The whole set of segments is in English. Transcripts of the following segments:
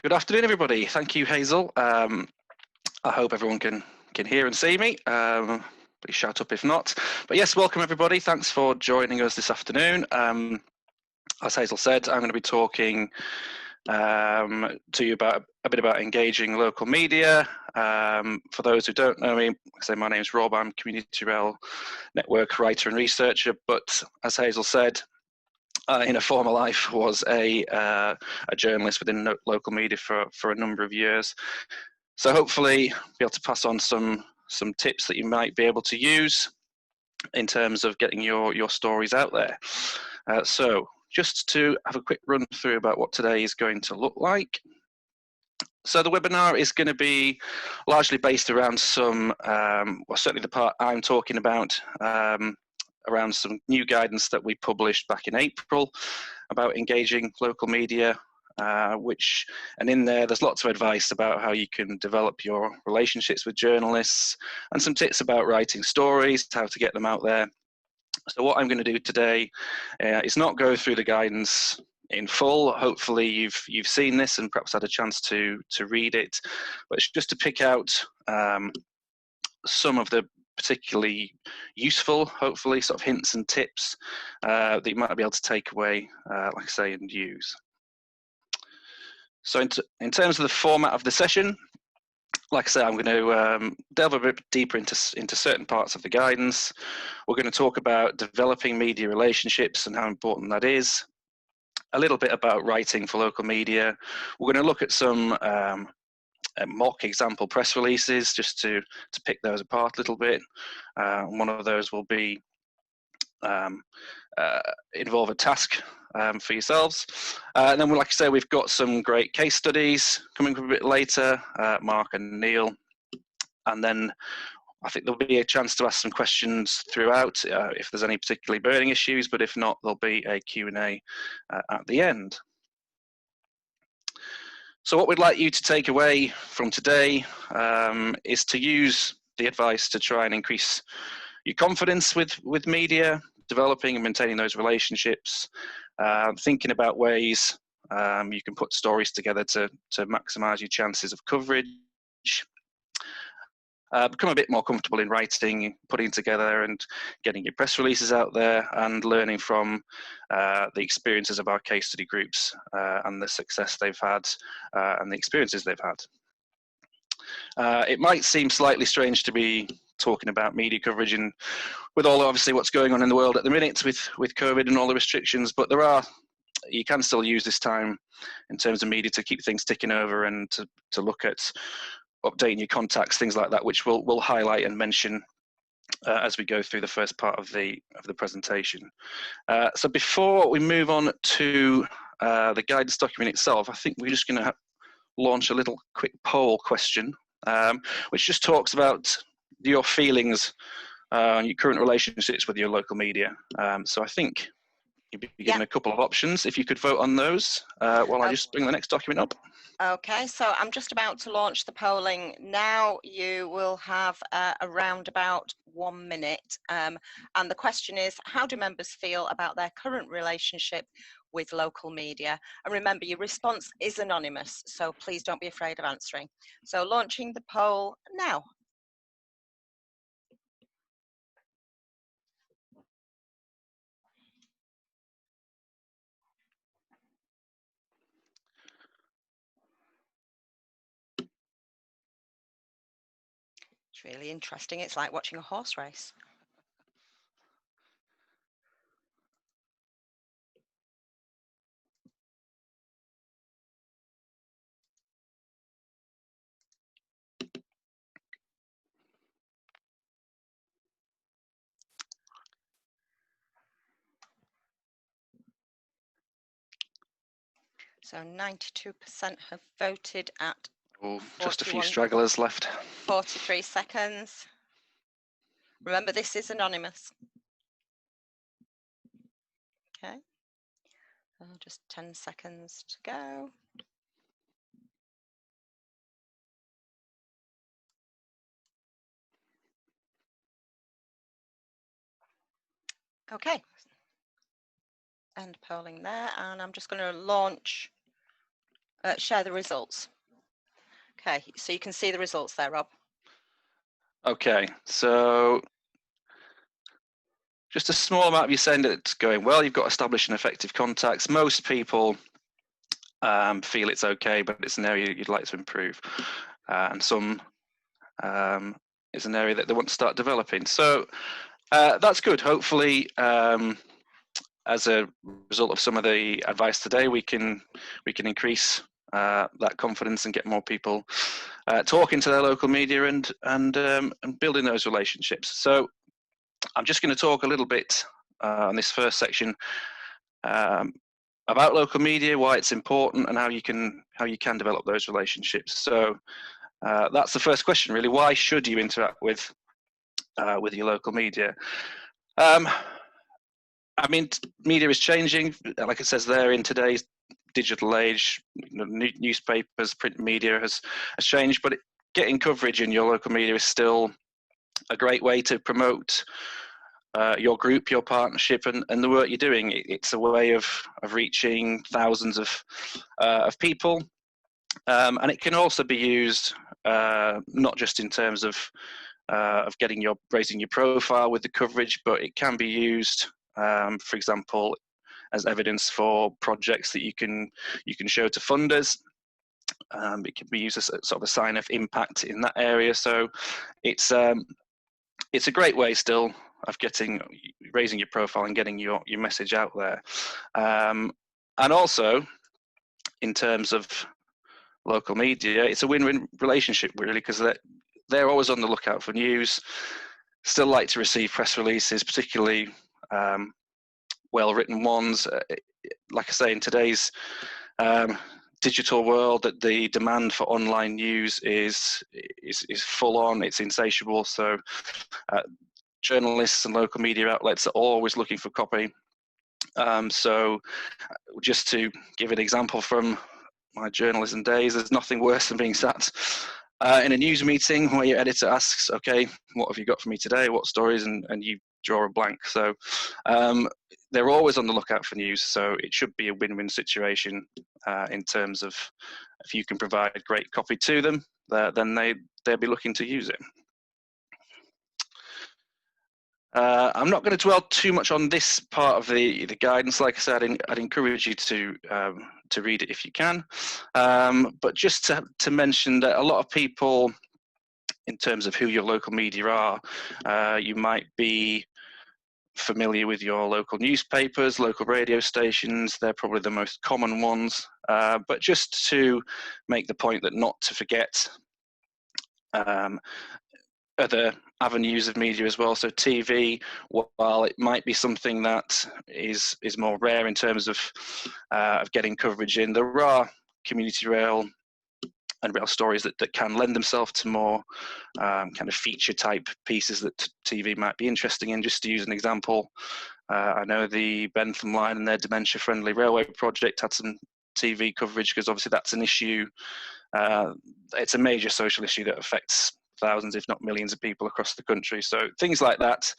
Good afternoon, everybody. Thank you, Hazel. I hope everyone can hear and see me. Please shout up if not. But yes, welcome everybody. Thanks for joining us this afternoon. As Hazel said, I'm going to be talking to you about a bit about engaging local media. For those who don't know me, my name is Rob. I'm Community Rail Network writer and researcher. But as Hazel said, in a former life was a journalist within local media for a number of years. So hopefully be able to pass on some tips that you might be able to use in terms of getting your stories out there. So just to have a quick run through about what today is going to look like. So the webinar is going to be largely based around some, well, certainly the part I'm talking about, around some new guidance that we published back in April about engaging local media, and in there's lots of advice about how you can develop your relationships with journalists and some tips about writing stories, how to get them out there. So what I'm going to do today is not go through the guidance in full. Hopefully you've seen this and perhaps had a chance to read it, but it's just to pick out some of the particularly useful, hopefully, sort of hints and tips that you might be able to take away, like I say, and use. So in terms of the format of the session, like I say, I'm going to delve a bit deeper into certain parts of the guidance. We're going to talk about developing media relationships and how important that is. A little bit about writing for local media. We're going to look at some mock example press releases, just to pick those apart a little bit. One of those will be involve a task for yourselves. And then, like I say, we've got some great case studies coming up a bit later, Mark and Neil. And then I think there'll be a chance to ask some questions throughout if there's any particularly burning issues, but if not, there'll be a Q&A at the end. So what we'd like you to take away from today is to use the advice to try and increase your confidence with media, developing and maintaining those relationships, thinking about ways you can put stories together to maximize your chances of coverage, become a bit more comfortable in writing, putting together and getting your press releases out there, and learning from the experiences of our case study groups and the success they've had and the experiences they've had. It might seem slightly strange to be talking about media coverage and with all obviously what's going on in the world at the minute with COVID and all the restrictions, but you can still use this time in terms of media to keep things ticking over and to look at updating your contacts, things like that, which we'll highlight and mention as we go through the first part of the presentation. So before we move on to the guidance document itself, I think we're just going to launch a little quick poll question, which just talks about your feelings on your current relationships with your local media. So I think you'd be given a couple of options if you could vote on those while I just bring the next document up. Okay, so I'm just about to launch the polling now. You will have around about 1 minute. And the question is, how do members feel about their current relationship with local media? And remember, your response is anonymous, so please don't be afraid of answering. So launching the poll now. It's really interesting. It's like watching a horse race. So 92% have voted at just a few stragglers left. 43 seconds. Remember, this is anonymous. Okay. Just 10 seconds to go. Okay. End polling there, and I'm just going to launch share the results. Okay, so you can see the results there, Rob. Okay, so just a small amount of you saying that it's going well. You've got established and effective contacts. Most people feel it's okay, but it's an area you'd like to improve. And some is an area that they want to start developing. So that's good. Hopefully, as a result of some of the advice today, we can increase that confidence and get more people talking to their local media and building those relationships. So I'm just going to talk a little bit on this first section about local media, why it's important, and how you can develop those relationships. So that's the first question, really. Why should you interact with your local media? I mean, media is changing. Like it says there, in today's digital age, newspapers, print media has changed, but getting coverage in your local media is still a great way to promote your group, your partnership, and the work you're doing. It's a way of reaching thousands of people, and it can also be used not just in terms of raising your profile with the coverage, but it can be used, for example, as evidence for projects that you can show to funders. It can be used as sort of a sign of impact in that area. So it's a great way still of raising your profile and getting your message out there. And also, in terms of local media, it's a win-win relationship, really, because they're always on the lookout for news, still like to receive press releases, particularly well-written ones. Like I say, in today's digital world, that the demand for online news is full on, it's insatiable. So journalists and local media outlets are always looking for copy. So just to give an example from my journalism days, there's nothing worse than being sat in a news meeting where your editor asks, okay, what have you got for me today? What stories? And you draw a blank. So they're always on the lookout for news. So it should be a win-win situation in terms of if you can provide great copy to them, then they'll be looking to use it. I'm not going to dwell too much on this part of the guidance. Like I said, I'd encourage you to read it if you can. But just to mention that a lot of people, in terms of who your local media are, you might be familiar with your local newspapers, local radio stations. They're probably the most common ones. But just to make the point that not to forget other avenues of media as well. So TV, while it might be something that is more rare in terms of getting coverage in, there are community rail and rail stories that can lend themselves to more kind of feature type pieces that TV might be interesting in. Just to use an example, I know the Bentham Line and their dementia friendly railway project had some TV coverage, because obviously that's an issue. It's a major social issue that affects thousands, if not millions, of people across the country. So things like that,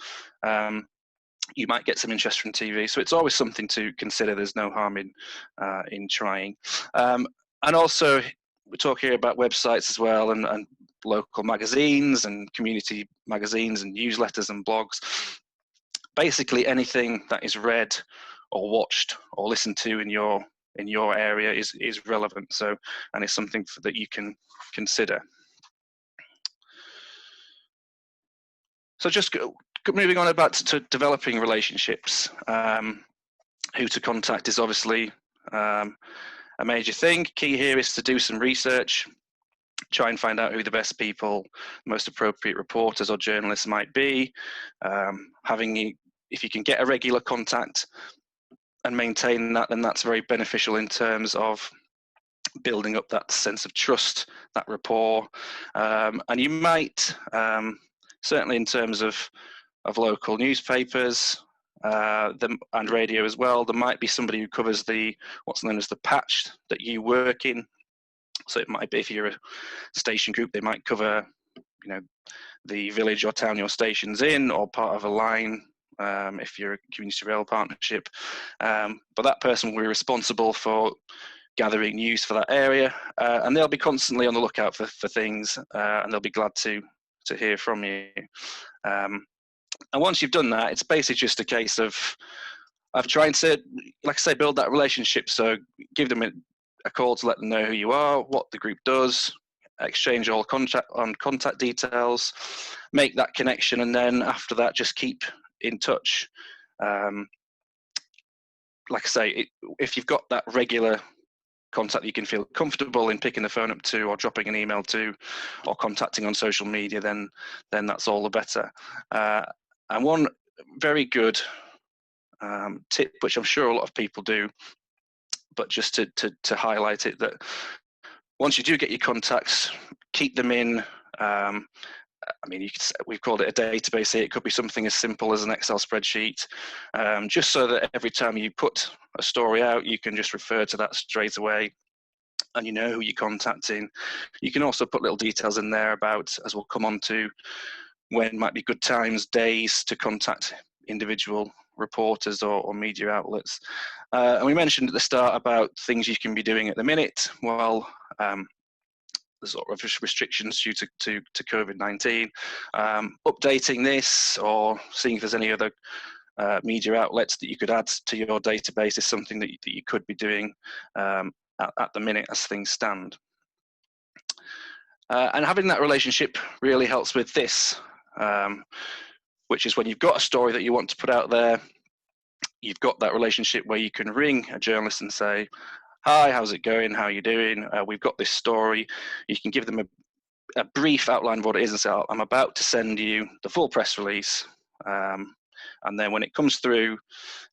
you might get some interest from TV. So it's always something to consider. There's no harm in trying. And also, we talk here about websites as well, and local magazines and community magazines and newsletters and blogs. Basically, anything that is read or watched or listened to in your area is relevant. So, and it's something that you can consider. So just moving on about to developing relationships, who to contact is obviously a major thing. Key here is to do some research, try and find out who the best people, most appropriate reporters or journalists might be. If you can get a regular contact and maintain that, then that's very beneficial in terms of building up that sense of trust, that rapport. And you might, certainly in terms of local newspapers and radio as well, there might be somebody who covers what's known as the patch that you work in. So it might be, if you're a station group, they might cover, the village or town your station's in, or part of a line, if you're a community rail partnership. But that person will be responsible for gathering news for that area, and they'll be constantly on the lookout for things, and they'll be glad to hear from you. And once you've done that, it's basically just a case of trying to, like I say, build that relationship. So give them a call to let them know who you are, what the group does, exchange all contact details, make that connection, and then after that, just keep in touch. Like I say, if you've got that regular contact that you can feel comfortable in picking the phone up to, or dropping an email to, or contacting on social media, then that's all the better. And one very good tip, which I'm sure a lot of people do, but just to highlight it, that once you do get your contacts, keep them in. I mean, we've called it a database here. It could be something as simple as an Excel spreadsheet, just so that every time you put a story out, you can just refer to that straight away, and you know who you're contacting. You can also put little details in there about, as we'll come on to, when might be good times, days to contact individual reporters or media outlets. And we mentioned at the start about things you can be doing at the minute. Well, the sort of restrictions due to COVID-19, updating this or seeing if there's any other media outlets that you could add to your database is something that you could be doing at the minute as things stand. And having that relationship really helps with this, which is when you've got a story that you want to put out there, you've got that relationship where you can ring a journalist and say, "Hi, how's it going? How are you doing? We've got this story." You can give them a brief outline of what it is and say, "I'm about to send you the full press release." And then when it comes through,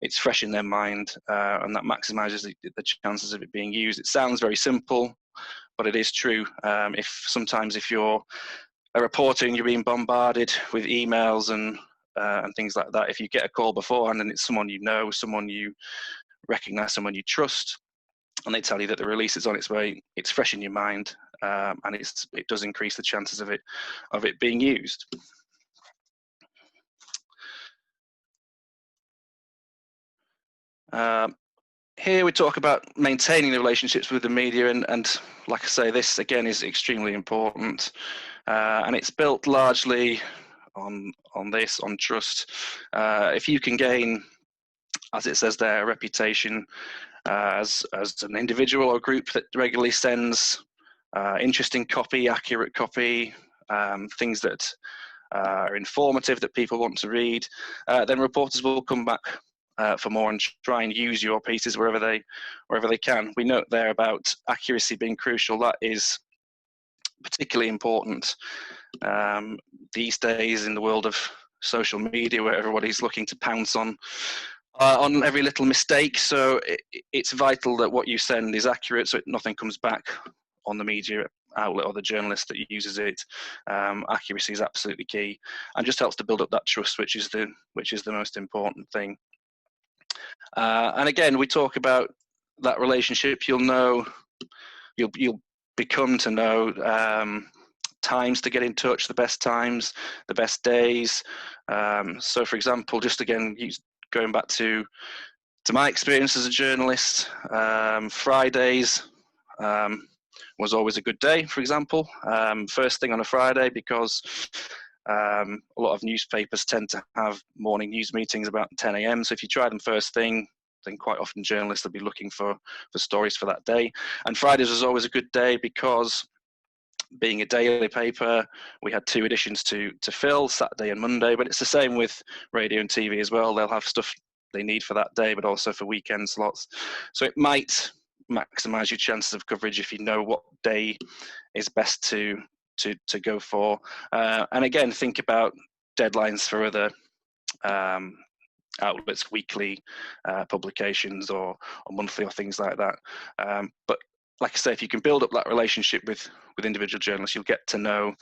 it's fresh in their mind, and that maximizes the chances of it being used. It sounds very simple, but it is true. Sometimes if you're a reporter and you're being bombarded with emails and things like that, if you get a call beforehand and it's someone you know, someone you recognize, someone you trust, and they tell you that the release is on its way, it's fresh in your mind, and it does increase the chances of it being used. Here we talk about maintaining the relationships with the media, and like I say, this again is extremely important, and it's built largely on trust. If you can gain, as it says there, a reputation as an individual or group that regularly sends interesting copy, accurate copy, things that are informative that people want to read, then reporters will come back for more and try and use your pieces wherever they can. We note there about accuracy being crucial. That is particularly important these days in the world of social media, where everybody's looking to pounce on every little mistake. So it's vital that what you send is accurate, so nothing comes back on the media outlet or the journalist that uses it. Accuracy is absolutely key, and just helps to build up that trust, which is the most important thing. And again, we talk about that relationship. You'll become to know times to get in touch, the best times, the best days. So, for example, just again going back to my experience as a journalist, Fridays was always a good day. For example, first thing on a Friday, because a lot of newspapers tend to have morning news meetings about 10 a.m. So if you try them first thing, then quite often journalists will be looking for stories for that day. And Fridays was always a good day because, being a daily paper, we had 2 editions to fill, Saturday and Monday. But it's the same with radio and TV as well. They'll have stuff they need for that day, but also for weekend slots. So it might maximize your chances of coverage if you know what day is best to go for. And again, think about deadlines for other outlets, weekly publications or monthly or things like that. But like I say, if you can build up that relationship with individual journalists, you'll get to know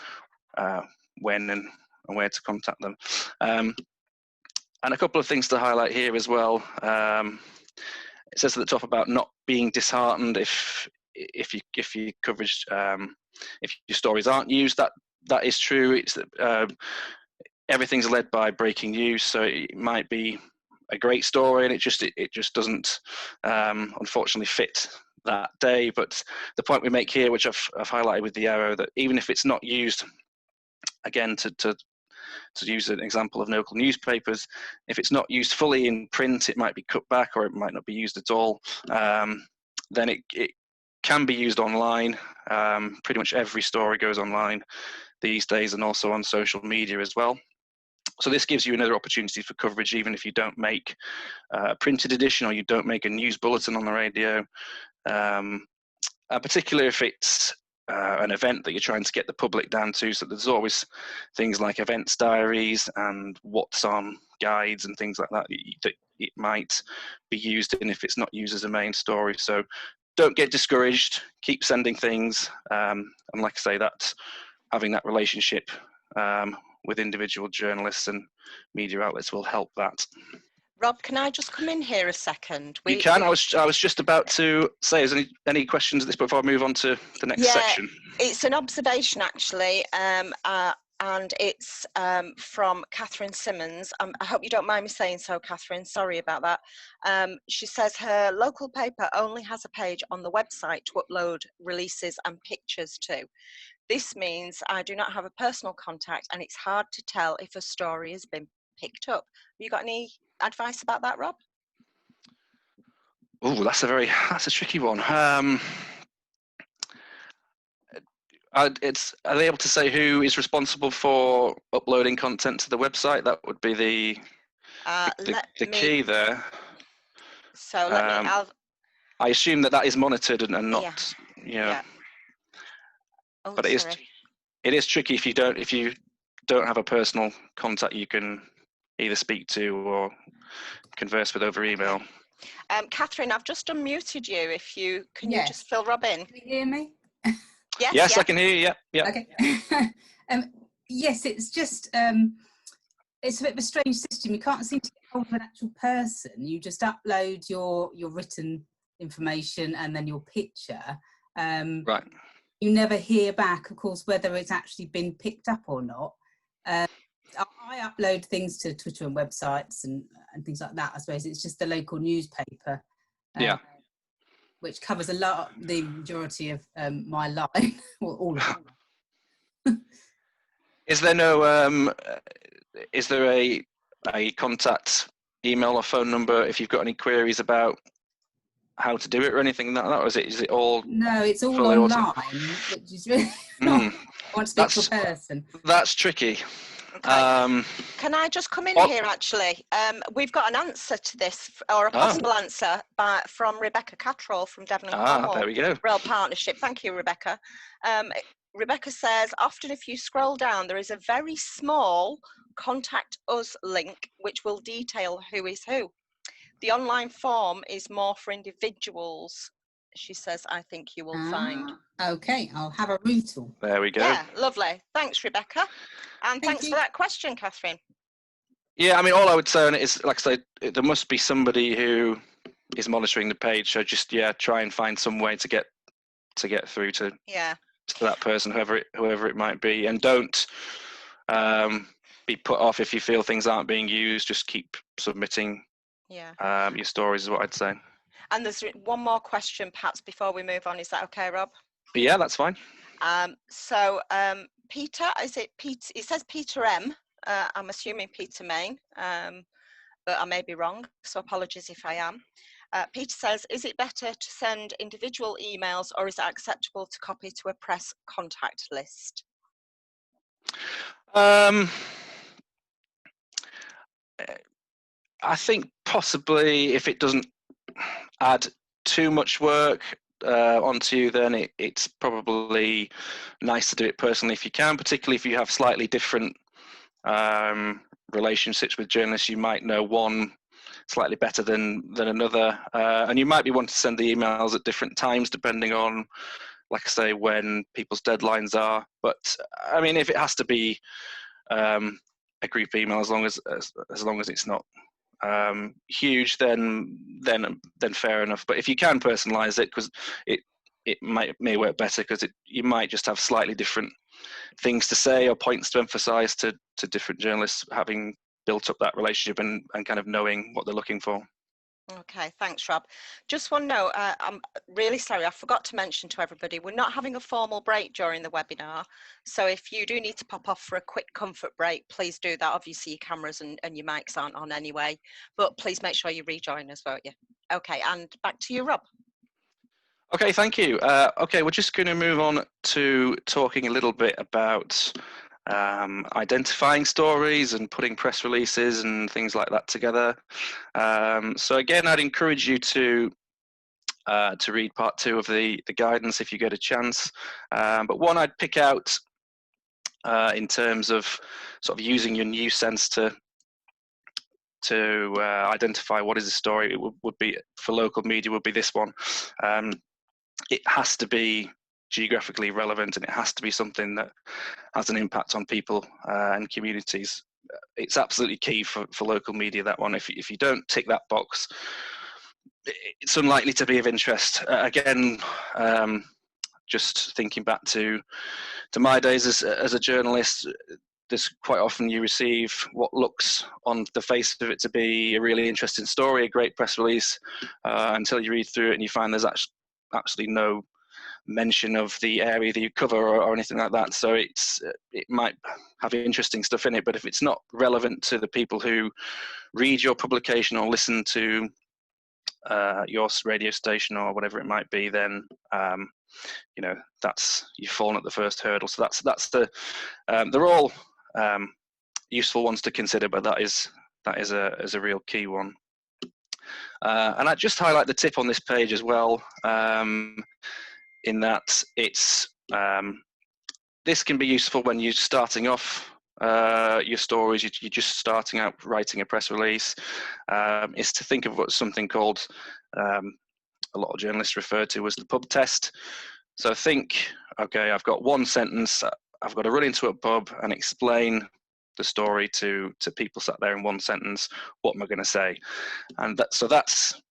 when and where to contact them. And a couple of things to highlight here as well. It says at the top about not being disheartened if your coverage, if your stories aren't used. That is true. It's everything's led by breaking news, so it might be a great story and it just doesn't unfortunately fit that day. But the point we make here, which I've highlighted with the arrow, that even if it's not used, again, to use an example of local newspapers, if it's not used fully in print, it might be cut back or it might not be used at all. Then it can be used online. Pretty much every story goes online these days, and also on social media as well. So this gives you another opportunity for coverage, even if you don't make a printed edition or you don't make a news bulletin on the radio, particularly if it's an event that you're trying to get the public down to. So there's always things like events diaries and what's on guides and things like that that it might be used in if it's not used as a main story. So don't get discouraged, keep sending things, and like I say, that's having that relationship with individual journalists and media outlets will help that. Rob, can I just come in here a second? You can. I was just about to say, is there any questions at this before I move on to the next section? It's an observation actually, and it's from Catherine Simmons. I hope you don't mind me saying so, Catherine. Sorry about that. She says her local paper only has a page on the website to upload releases and pictures to. This means I do not have a personal contact, and it's hard to tell if a story has been picked up. Have you got any advice about that, Rob? Oh, that's a tricky one. Are they able to say who is responsible for uploading content to the website? That would be the key there. So let me. I assume that is monitored and not. Yeah. Oh, but it is tricky if you don't have a personal contact you can either speak to or converse with over email. Catherine, I've just unmuted you. If you can, yes. You just fill Rob in. Can you hear me? Yes, I can hear you. Yeah. Okay. Yes, it's just it's a bit of a strange system. You can't seem to get hold of an actual person. You just upload your written information and then your picture. Right. You never hear back, of course, whether it's actually been picked up or not. I upload things to Twitter and websites and things like that. I suppose it's just the local newspaper, which covers the majority of my life, well, all of it. Is there no? Is there a contact email or phone number if you've got any queries about how to do it or anything like that, or is it all? No, it's all online, which is really not. I want to speak to a person. That's tricky. Okay. Can I just come in here, actually? We've got an answer to this, or a possible answer, from Rebecca Cattrall from Devon and Cornwall. There we go. Rail Partnership. Thank you, Rebecca. Rebecca says, often if you scroll down, there is a very small Contact Us link, which will detail who is who. The online form is more for individuals. She says, I think you will find. Okay, I'll have a rootle. There we go. Yeah, lovely. Thanks, Rebecca. And thanks for that question, Catherine. Yeah, I mean, all I would say on it is, like I say, there must be somebody who is monitoring the page. So just, try and find some way to get through to that person, whoever it might be. And don't be put off if you feel things aren't being used. Just keep submitting your stories is what I'd say. And there's one more question, perhaps, before we move on. Is that okay, Rob? Yeah, that's fine. Peter, is it Peter? It says Peter M. I'm assuming Peter Main, but I may be wrong, so apologies if I am. Peter says, is it better to send individual emails, or is it acceptable to copy to a press contact list? I think possibly if it doesn't add too much work onto you, then it's probably nice to do it personally if you can, particularly if you have slightly different relationships with journalists. You might know one slightly better than another, and you might be wanting to send the emails at different times depending on, like I say, when people's deadlines are. But I mean, if it has to be a group email, as long as it's not huge, then fair enough. But if you can personalize it, because it may work better, because you might just have slightly different things to say or points to emphasize to different journalists, having built up that relationship and kind of knowing what they're looking for. Okay, thanks, Rob. Just one note, I'm really sorry, I forgot to mention to everybody, we're not having a formal break during the webinar. So if you do need to pop off for a quick comfort break, please do that. Obviously your cameras and your mics aren't on anyway, but please make sure you rejoin us, won't you? Okay, and back to you, Rob. Okay, thank you. Okay, we're just going to move on to talking a little bit about identifying stories and putting press releases and things like that together. So again, I'd encourage you to read part 2 of the guidance if you get a chance. But one I'd pick out in terms of sort of using your new sense to identify what is a story, it would be for local media would be this one. It has to be geographically relevant, and it has to be something that has an impact on people and communities. It's absolutely key for local media, that one. If you don't tick that box, it's unlikely to be of interest. Again, just thinking back to my days as a journalist, there's quite often you receive what looks on the face of it to be a really interesting story, a great press release, until you read through it and you find there's actually no mention of the area that you cover or anything like that. So it might have interesting stuff in it, but if it's not relevant to the people who read your publication or listen to your radio station or whatever it might be, then that's, you've fallen at the first hurdle. So that's the they're all useful ones to consider, but that is a real key one. And I just highlight the tip on this page as well, in that it's this can be useful when you're starting off your stories, you're just starting out writing a press release, is to think of what's something called, a lot of journalists refer to as the pub test. So think, okay, I've got one sentence, I've got to run into a pub and explain the story to people sat there in one sentence. What am I going to say? And so that's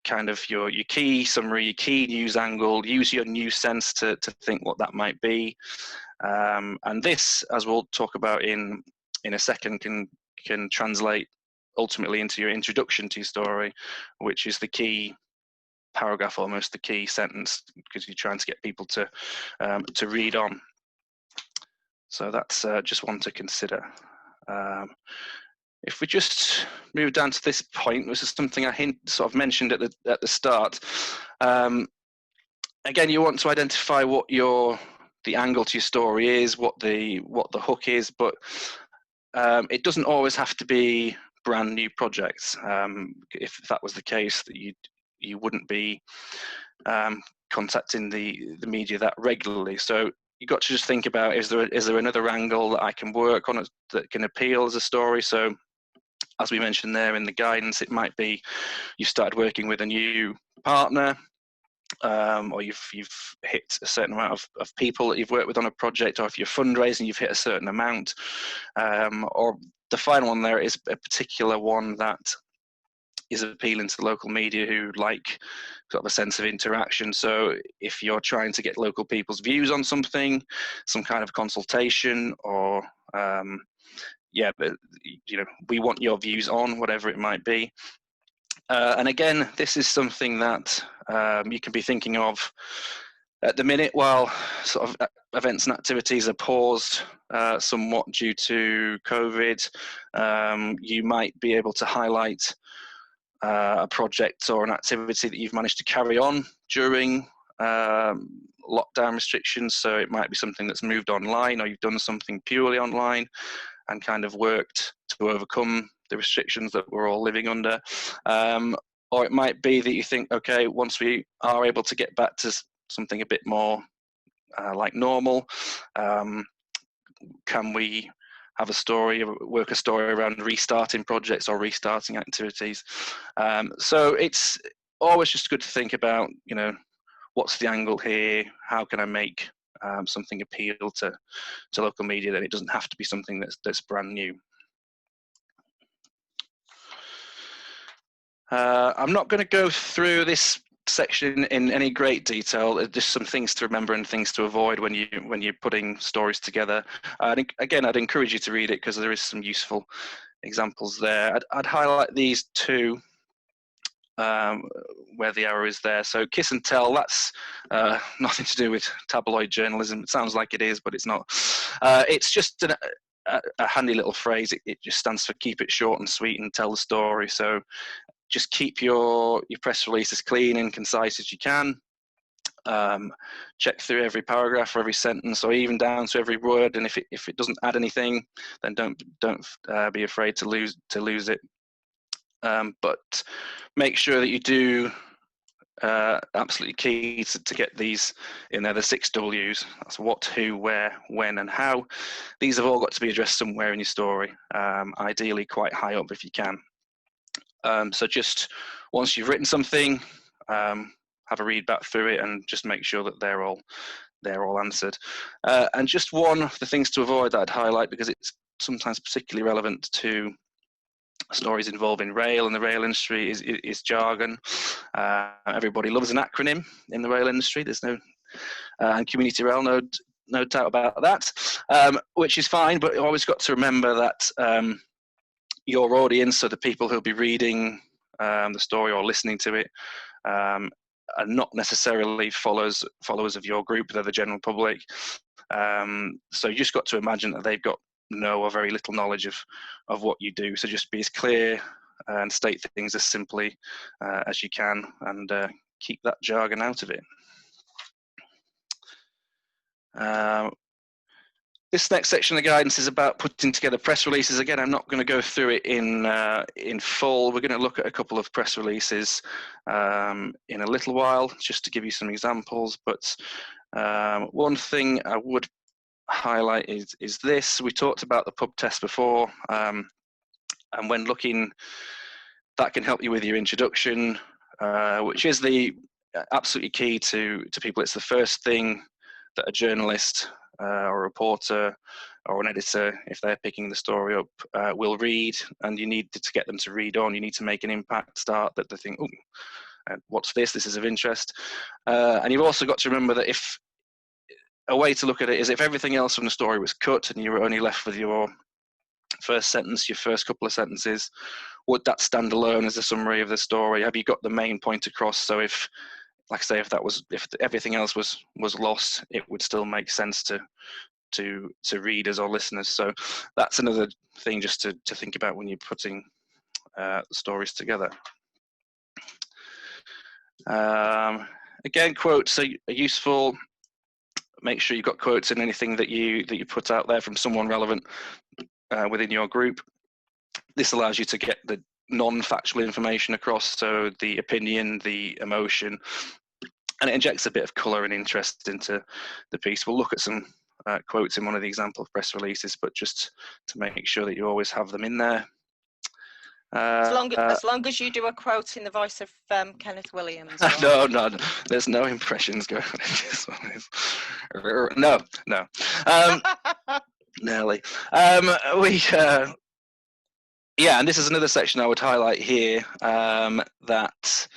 kind of your key summary, your key news angle. Use your news sense to think what that might be. And this, as we'll talk about in a second, can translate ultimately into your introduction to your story, which is the key paragraph, almost the key sentence, because you're trying to get people to read on. So that's just one to consider. If we just move down to this point, this is something I sort of mentioned at the start. Again, you want to identify what the angle to your story is, what the hook is, but it doesn't always have to be brand new projects. If that was the case, that you wouldn't be contacting the media that regularly. So you've got to just think about, is there another angle that I can work on that can appeal as a story? So as we mentioned there in the guidance, it might be you've started working with a new partner, or you've hit a certain amount of people that you've worked with on a project, or if you're fundraising, you've hit a certain amount, or the final one there is a particular one that is appealing to the local media who like sort of a sense of interaction. So if you're trying to get local people's views on something, some kind of consultation, or but we want your views on whatever it might be. And again, this is something that you can be thinking of at the minute while sort of events and activities are paused somewhat due to COVID. You might be able to highlight a project or an activity that you've managed to carry on during lockdown restrictions. So it might be something that's moved online, or you've done something purely online and kind of worked to overcome the restrictions that we're all living under. Or it might be that you think, okay, once we are able to get back to something a bit more like normal, can we have a story, work a story around restarting projects or restarting activities? So it's always just good to think about, what's the angle here? How can I make something appeal to local media? That it doesn't have to be something that's brand new. I'm not going to go through this section in any great detail. Just some things to remember and things to avoid when you're putting stories together. Again, I'd encourage you to read it because there is some useful examples there. I'd highlight these two. where the error is there. So kiss and tell, that's nothing to do with tabloid journalism. It sounds like it is, but it's not. It's just a handy little phrase. It just stands for keep it short and sweet and tell the story. So just keep your press release as clean and concise as you can. Check through every paragraph or every sentence, or even down to every word. And if it doesn't add anything, then don't be afraid to lose it. But make sure that you do absolutely key to get these in there, the 6 W's. That's what, who, where, when, and how. These have all got to be addressed somewhere in your story, ideally quite high up if you can. So just once you've written something, have a read back through it and just make sure that they're all answered. And just one of the things to avoid that I'd highlight, because it's sometimes particularly relevant to stories involving rail and the rail industry, is jargon. Everybody loves an acronym in the rail industry. There's no and community rail, no doubt about that, which is fine. But you've always got to remember that your audience, so the people who'll be reading the story or listening to it, are not necessarily followers of your group. They're the general public. So you just got to imagine that they've got no or very little knowledge of what you do. So just be as clear and state things as simply as you can, and keep that jargon out of it. This next section of the guidance is about putting together press releases. Again, I'm not going to go through it in full. We're going to look at a couple of press releases in a little while, just to give you some examples. But one thing I would highlight is this. We talked about the pub test before, and when looking, that can help you with your introduction, which is the absolutely key to people. It's the first thing that a journalist or a reporter or an editor, if they're picking the story up, will read, and you need to get them to read on. You need to make an impact start that they think, oh, what's this? This is of interest. And you've also got to remember that if a way to look at it is if everything else from the story was cut and you were only left with your first sentence, your first couple of sentences, would that stand alone as a summary of the story? Have you got the main point across? So if, like I say, if everything else was lost, it would still make sense to readers or listeners. So that's another thing just to think about when you're putting stories together. Again, quotes are useful. Make sure you've got quotes in anything that you put out there from someone relevant within your group. This allows you to get the non-factual information across, so the opinion, the emotion, and it injects a bit of colour and interest into the piece. We'll look at some quotes in one of the example press releases, but just to make sure that you always have them in there. As long as you do a quote in the voice of Kenneth Williams. No, there's no impressions going on in this one. No. Nelly. Yeah, and this is another section I would highlight here, that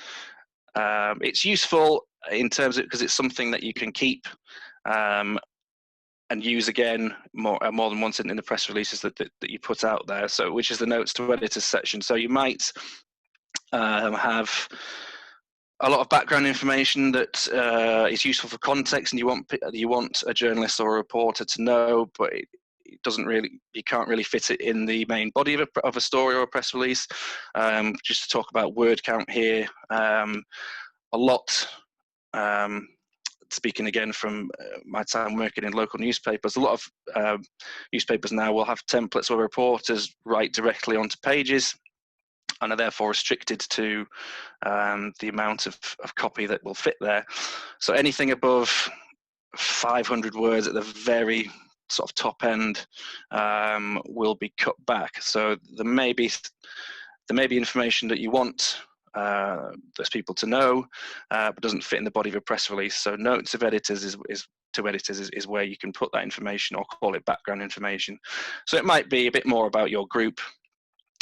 it's useful in terms of, because it's something that you can keep and use again more than once in the press releases that you put out there. So, which is the notes to editors section. So you might have a lot of background information that is useful for context, and you want a journalist or a reporter to know, but it doesn't really, you can't really fit it in the main body of a story or a press release. Just to talk about word count here, a lot. Speaking again from my time working in local newspapers, a lot of newspapers now will have templates where reporters write directly onto pages and are therefore restricted to the amount of copy that will fit there. So anything above 500 words at the very sort of top end will be cut back. So there may be information that you want those people to know, but doesn't fit in the body of a press release. So notes of editors is where you can put that information, or call it background information. So it might be a bit more about your group,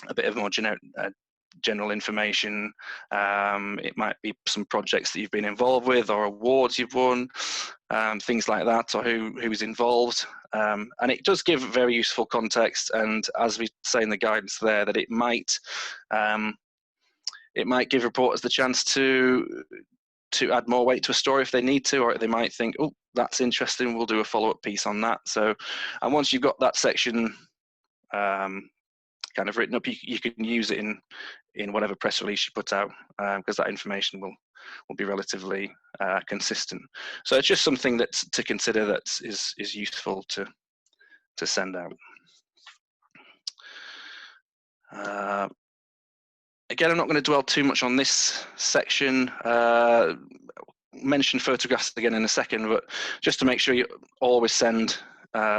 a bit of more general information. It might be some projects that you've been involved with, or awards you've won, things like that, or who's involved. And it does give very useful context. And as we say in the guidance there, that it might it might give reporters the chance to add more weight to a story if they need to, or they might think, oh, that's interesting, we'll do a follow-up piece on that. So, and once you've got that section kind of written up, you can use it in whatever press release you put out, because that information will be relatively consistent. So it's just something that's to consider, that is useful to send out. Again, I'm not going to dwell too much on this section. Mention photographs again in a second, but just to make sure you always send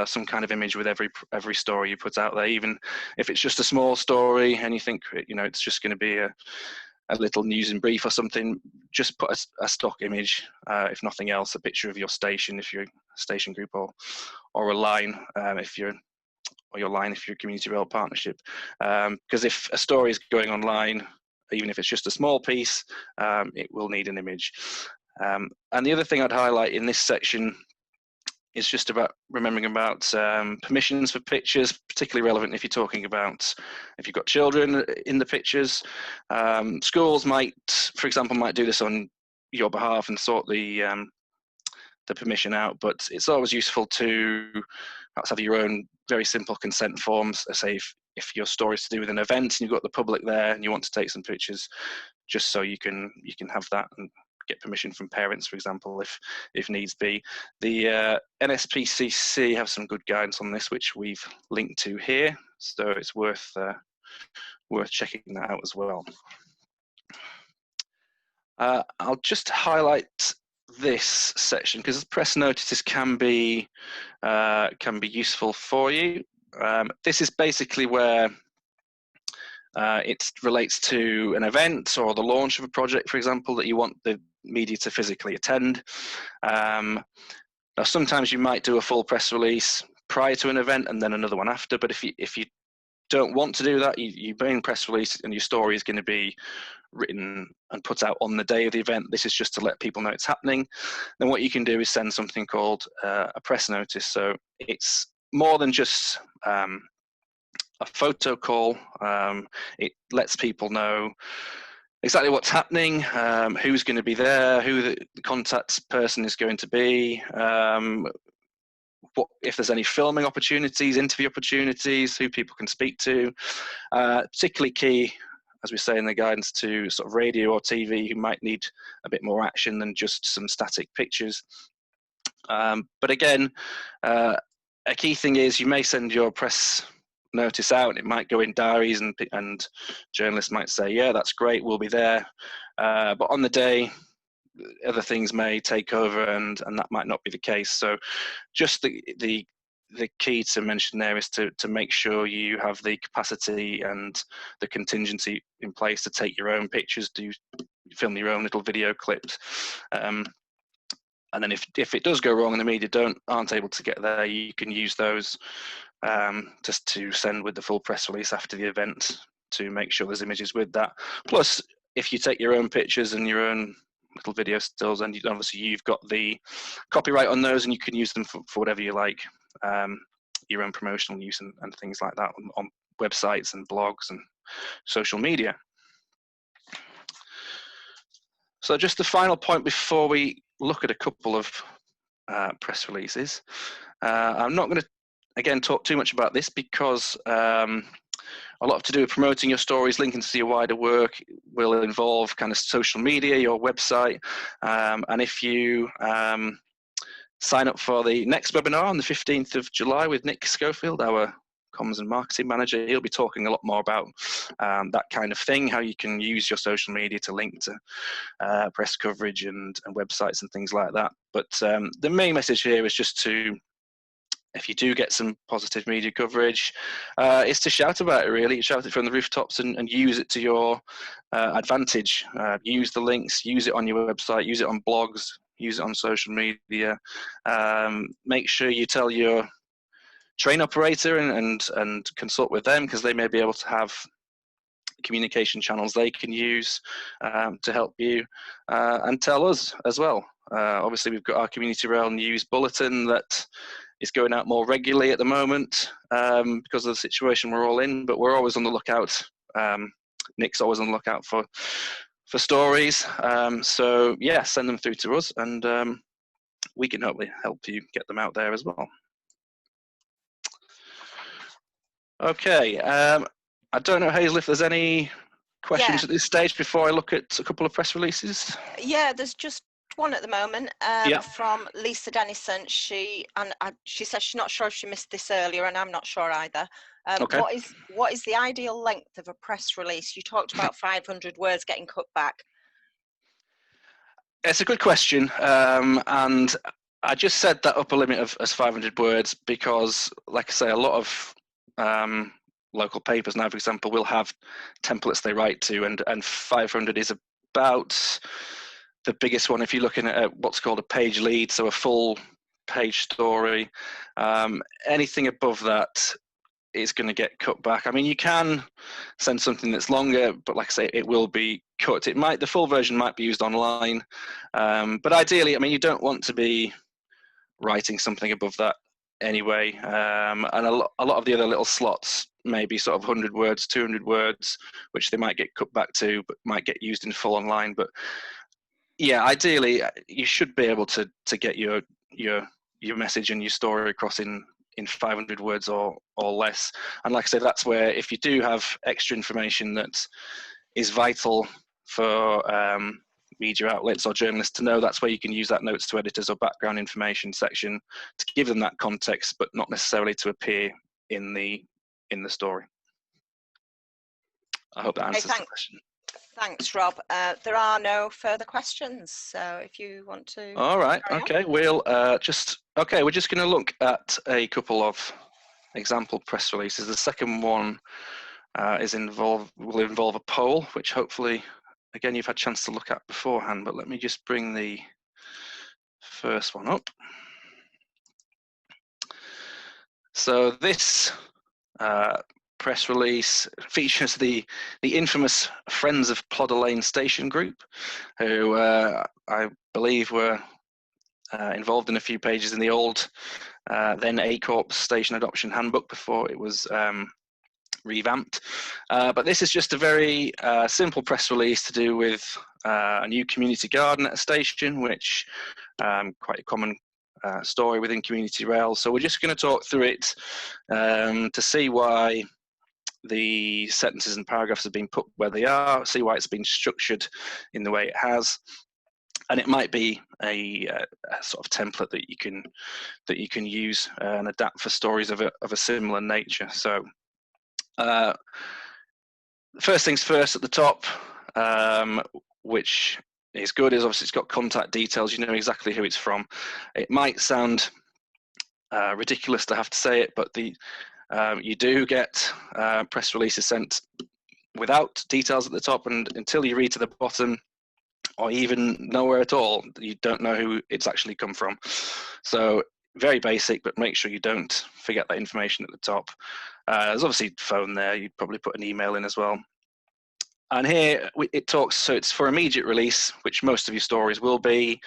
some kind of image with every story you put out there, even if it's just a small story and you think, you know, it's just going to be a little news and brief or something. Just put a stock image, if nothing else, a picture of your station if you're a station group, or a line if you're, or your line if you're a community rail partnership. Because if a story is going online, even if it's just a small piece, it will need an image. And the other thing I'd highlight in this section is just about remembering about permissions for pictures, particularly relevant if you're talking about if you've got children in the pictures. Schools might, for example, might do this on your behalf and sort the permission out, but it's always useful to perhaps have your own very simple consent forms. Say if your story is to do with an event and you've got the public there and you want to take some pictures, just so you can have that and get permission from parents, for example, if needs be. The NSPCC have some good guidance on this, which we've linked to here, so it's worth checking that out as well. I'll just highlight this section because press notices can be useful for you. This is basically where it relates to an event or the launch of a project, for example, that you want the media to physically attend. Now, sometimes you might do a full press release prior to an event and then another one after, but if you don't want to do that, your main press release and your story is going to be written and put out on the day of the event. This is just to let people know it's happening. Then what you can do is send something called a press notice. So it's more than just a photo call. It lets people know exactly what's happening, who's going to be there, who the contact person is going to be, what if there's any filming opportunities, interview opportunities, who people can speak to. Particularly key, as we say in the guidance, to sort of radio or TV who might need a bit more action than just some static pictures. But again, a key thing is you may send your press notice out, it might go in diaries, and journalists might say, yeah, that's great, we'll be there. But on the day, other things may take over, and that might not be the case. So just the key to mention there is to make sure you have the capacity and the contingency in place to take your own pictures, film your own little video clips. And then if it does go wrong and the media aren't able to get there, you can use those just to send with the full press release after the event to make sure there's images with that. Plus, if you take your own pictures and your own little video stills, and obviously you've got the copyright on those and you can use them for whatever you like, your own promotional use and things like that on websites and blogs and social media. So just the final point before we look at a couple of press releases. I'm not going to, again, talk too much about this because a lot to do with promoting your stories, linking to your wider work will involve kind of social media, your website. And if you sign up for the next webinar on the 15th of July with Nick Schofield, our comms and marketing manager, he'll be talking a lot more about that kind of thing, how you can use your social media to link to press coverage and websites and things like that. But the main message here is just to, if you do get some positive media coverage, is to shout about it, really. Shout it from the rooftops and use it to your advantage. Use the links, use it on your website, use it on blogs, use it on social media. Make sure you tell your train operator and consult with them, because they may be able to have communication channels they can use to help you, and tell us as well. Obviously, we've got our Community Rail News Bulletin that is going out more regularly at the moment because of the situation we're all in, but we're always on the lookout, Nick's always on the lookout for stories. So yeah, send them through to us, and we can hopefully help you get them out there as well. Okay, I don't know, Hazel, if there's any questions at this stage before I look at a couple of press releases. Yeah, there's just one at the moment Yeah. from Lisa Dennison. She says she's not sure if she missed this earlier, and I'm not sure either. Okay. What is the ideal length of a press release? You talked about 500 words getting cut back. It's a good question, and I just set that upper limit as 500 words because, like I say, a lot of local papers now, for example, will have templates they write to, and 500 is about the biggest one if you're looking at what's called a page lead, so a full page story. Anything above that is going to get cut back. I mean, you can send something that's longer, but like I say, it will be cut. The full version might be used online, but ideally, I mean, you don't want to be writing something above that anyway. And a lot of the other little slots may be sort of 100 words, 200 words, which they might get cut back to, but might get used in full online. But yeah, ideally, you should be able to get your message and your story across in 500 words or less. And like I said, that's where if you do have extra information that is vital for media outlets or journalists to know, that's where you can use that notes to editors or background information section to give them that context, but not necessarily to appear in the story. I hope that answers the question. Thanks, Rob. There are no further questions, so if you want to. All right. Okay. We're just going to look at a couple of example press releases. The second one will involve a poll, which hopefully, again, you've had a chance to look at beforehand. But let me just bring the first one up. So this press release features the infamous Friends of Plodder Lane Station group, who I believe were involved in a few pages in the old then A-Corp Station Adoption Handbook before it was revamped. But this is just a very simple press release to do with a new community garden at a station, which quite a common story within community rail. So we're just going to talk through it to see why the sentences and paragraphs have been put where they are, see why it's been structured in the way it has, and it might be a sort of template that you can use and adapt for stories of a similar nature. So first things first, at the top, which is good, is obviously it's got contact details. You know exactly who it's from. It might sound ridiculous to have to say it, but you do get press releases sent without details at the top, and until you read to the bottom, or even nowhere at all, you don't know who it's actually come from. So very basic, but make sure you don't forget that information at the top. There's obviously phone there. You'd probably put an email in as well. And here it talks, so it's for immediate release, which most of your stories will be.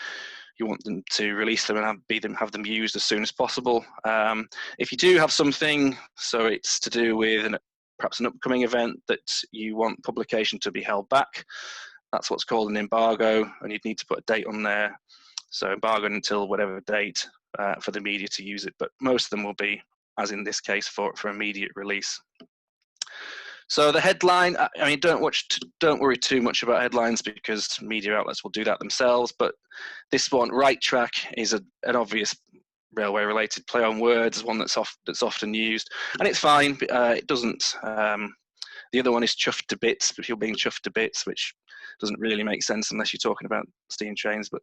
You want them to release them and have them used as soon as possible. If you do have something, so it's to do with perhaps an upcoming event that you want publication to be held back, that's what's called an embargo, and you'd need to put a date on there. So embargo until whatever date for the media to use it, but most of them will be, as in this case, for immediate release. So the headline, I mean, don't worry too much about headlines because media outlets will do that themselves. But this one, Right Track, is an obvious railway-related play on words, one that's often used, and it's fine. It doesn't. The other one is Chuffed to Bits, if you're being chuffed to bits, which doesn't really make sense unless you're talking about steam trains. But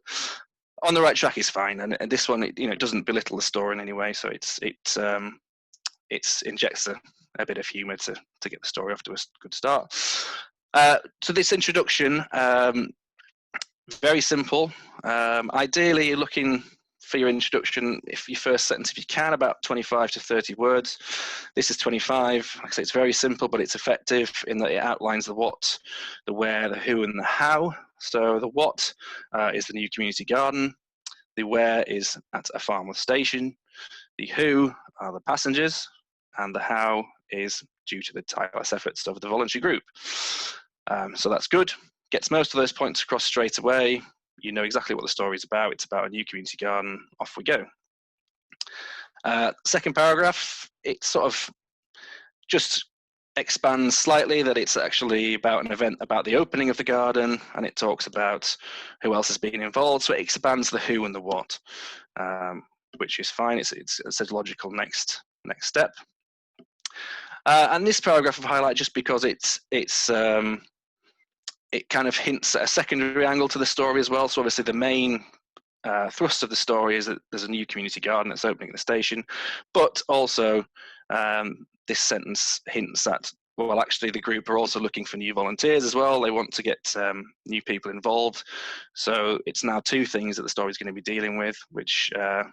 On the Right Track is fine, and this one, it doesn't belittle the story in any way. So it injects a bit of humour to get the story off to a good start. So this introduction, very simple. Ideally, you're looking for your introduction, if your first sentence, if you can, about 25 to 30 words. This is 25. Like I say, it's very simple, but it's effective in that it outlines the what, the where, the who, and the how. So the what is the new community garden. The where is at a Farmworth station. The who are the passengers, and the how is due to the tireless efforts of the voluntary group. So that's good. Gets most of those points across straight away. You know exactly what the story is about. It's about a new community garden. Off we go. Second paragraph, it sort of just expands slightly that it's actually about an event about the opening of the garden, and it talks about who else has been involved. So it expands the who and the what, which is fine. It's a logical next step. And this paragraph of highlight just because it kind of hints at a secondary angle to the story as well. So obviously the main thrust of the story is that there's a new community garden that's opening at the station, but also this sentence hints at, well, actually the group are also looking for new volunteers as well. They want to get new people involved. So it's now two things that the story is going to be dealing with, which, like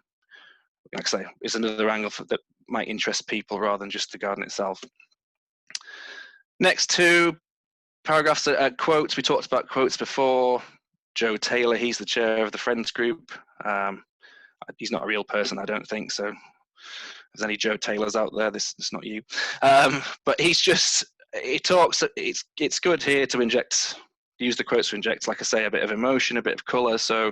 I say, is another angle that might interest people rather than just the garden itself. Next two paragraphs are quotes. We talked about quotes before. Joe Taylor, he's the chair of the Friends group. He's not a real person, I don't think, so if there's any Joe Taylors out there, this is not you. But he talks, it's good here to use the quotes to inject, like I say, a bit of emotion, a bit of colour. So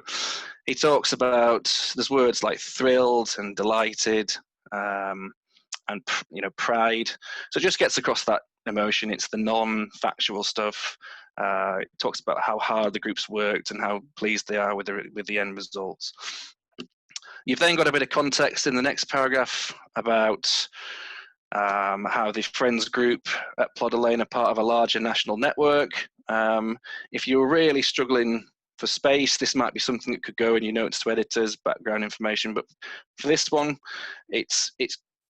he talks about, there's words like thrilled and delighted, and pride. So it just gets across that emotion. It's the non-factual stuff. It talks about how hard the group's worked and how pleased they are with the end results. You've then got a bit of context in the next paragraph about how the Friends group at Plodder Lane are part of a larger national network. If you're really struggling for space, this might be something that could go in your notes to editors, background information. But for this one, it's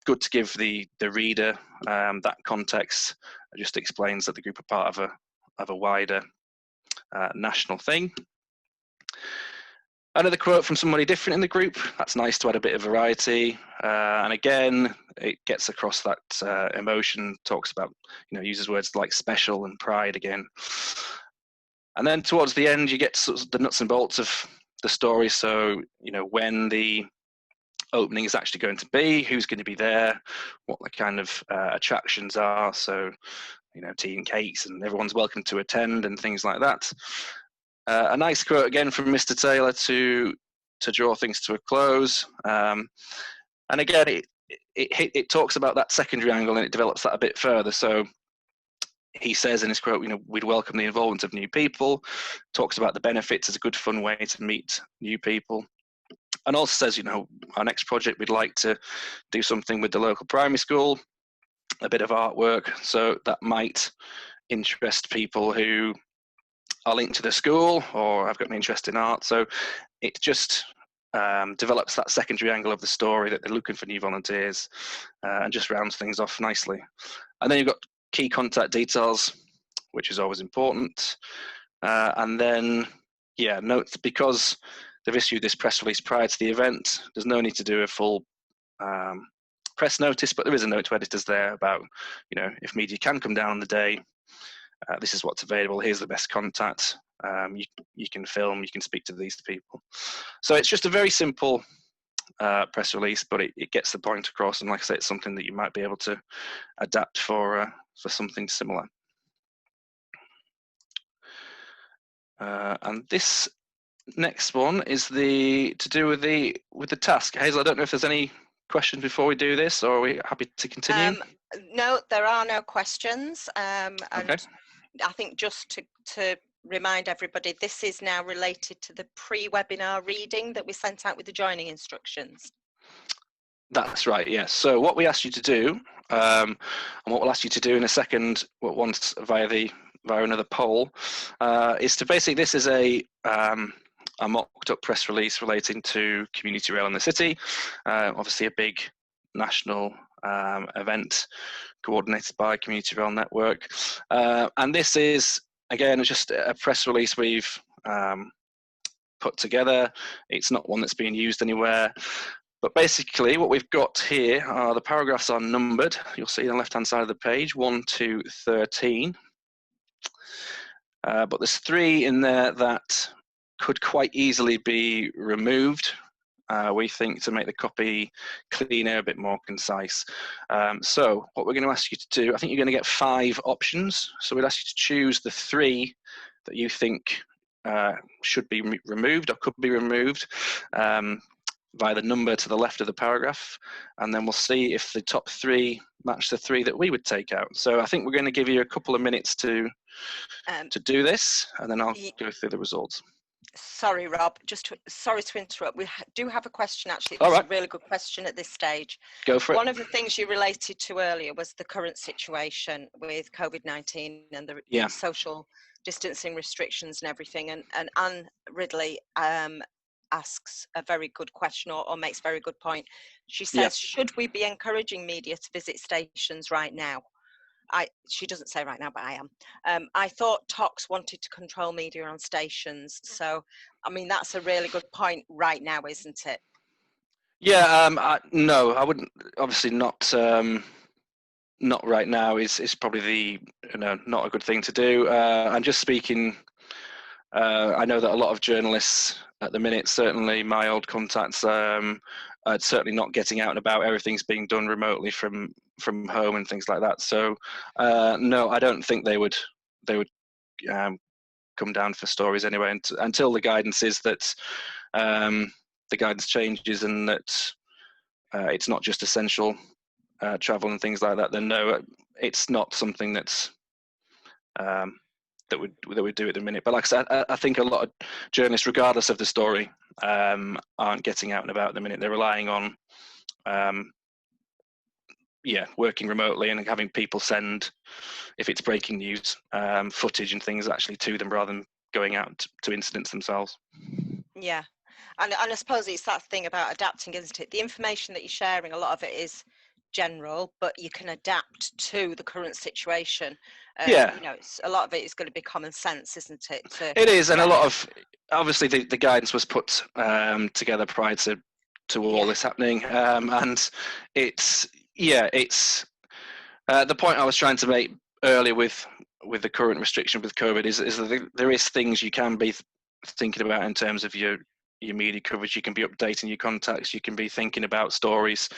good to give the reader that context. It just explains that the group are part of a wider national thing. Another quote from somebody different in the group. That's nice to add a bit of variety. And again, it gets across that emotion, talks about, uses words like special and pride again. And then towards the end, you get sort of the nuts and bolts of the story. So, when the opening is actually going to be, who's going to be there, what the kind of attractions are. So, tea and cakes, and everyone's welcome to attend and things like that. A nice quote again from Mr. Taylor to draw things to a close. And again, it talks about that secondary angle and it develops that a bit further. So he says in his quote, we'd welcome the involvement of new people, talks about the benefits as a good fun way to meet new people. And also says, our next project, we'd like to do something with the local primary school, a bit of artwork. So that might interest people who are linked to the school or have got an interest in art. So it just develops that secondary angle of the story that they're looking for new volunteers, and just rounds things off nicely. And then you've got key contact details, which is always important. And then, notes, because they've issued this press release prior to the event, there's no need to do a full press notice, but there is a note to editors there about, if media can come down on the day, this is what's available, here's the best contact, you can film, you can speak to these people. So it's just a very simple press release, but it gets the point across, and like I say, it's something that you might be able to adapt for something similar. And this next one is to do with the task. Hazel, I don't know if there's any questions before we do this, or are we happy to continue? No, there are no questions. And okay. I think just to remind everybody, this is now related to the pre-webinar reading that we sent out with the joining instructions. That's right, yes. So what we asked you to do, and what we'll ask you to do in a second, once via another poll, is to basically, this is a mocked up press release relating to community rail in the city, obviously a big national event coordinated by Community Rail Network. And this is, again, just a press release we've put together. It's not one that's being used anywhere. But basically what we've got here are the paragraphs are numbered. You'll see on the left-hand side of the page, 1 to 13. But there's 3 in there that could quite easily be removed we think, to make the copy cleaner, a bit more concise. So what we're going to ask you to do, I think you're going to get 5 options. So we'd ask you to choose the 3 that you think should be removed or could be removed by the number to the left of the paragraph, and then we'll see if the top 3 match the 3 that we would take out. So I think we're going to give you a couple of minutes to do this, and then I'll go through the results. Sorry, Rob, sorry to interrupt. We do have a question, actually. All It's right. a really good question at this stage. Go for it. One of the things you related to earlier was the current situation with COVID-19 and the social distancing restrictions and everything. And Anne Ridley asks a very good question, or makes a very good point. She says, should we be encouraging media to visit stations right now? She doesn't say right now, but I am. I thought Tox wanted to control media on stations. So, I mean, that's a really good point right now, isn't it? Yeah, no, I wouldn't. Obviously, not right now is probably not a good thing to do. And just speaking, I know that a lot of journalists at the minute, certainly my old contacts, are certainly not getting out and about. Everything's being done remotely from home and things like that. So no, I don't think they would come down for stories anyway until the guidance is that the guidance changes and that it's not just essential travel and things like that. Then no, it's not something that's that we do at the minute. But like I said, I think a lot of journalists, regardless of the story, aren't getting out and about at the minute. They're relying on working remotely and having people send, if it's breaking news, footage and things actually to them rather than going out to incidents themselves. Yeah, and I suppose it's that thing about adapting, isn't it? The information that you're sharing, a lot of it is general, but you can adapt to the current situation. You know, a lot of it is going to be common sense, isn't it? It is, and a lot of, obviously the guidance was put together prior to all this happening, and it's the point I was trying to make earlier with the current restriction with COVID is that there is things you can be thinking about in terms of your media coverage. You can be updating your contacts. You can be thinking about stories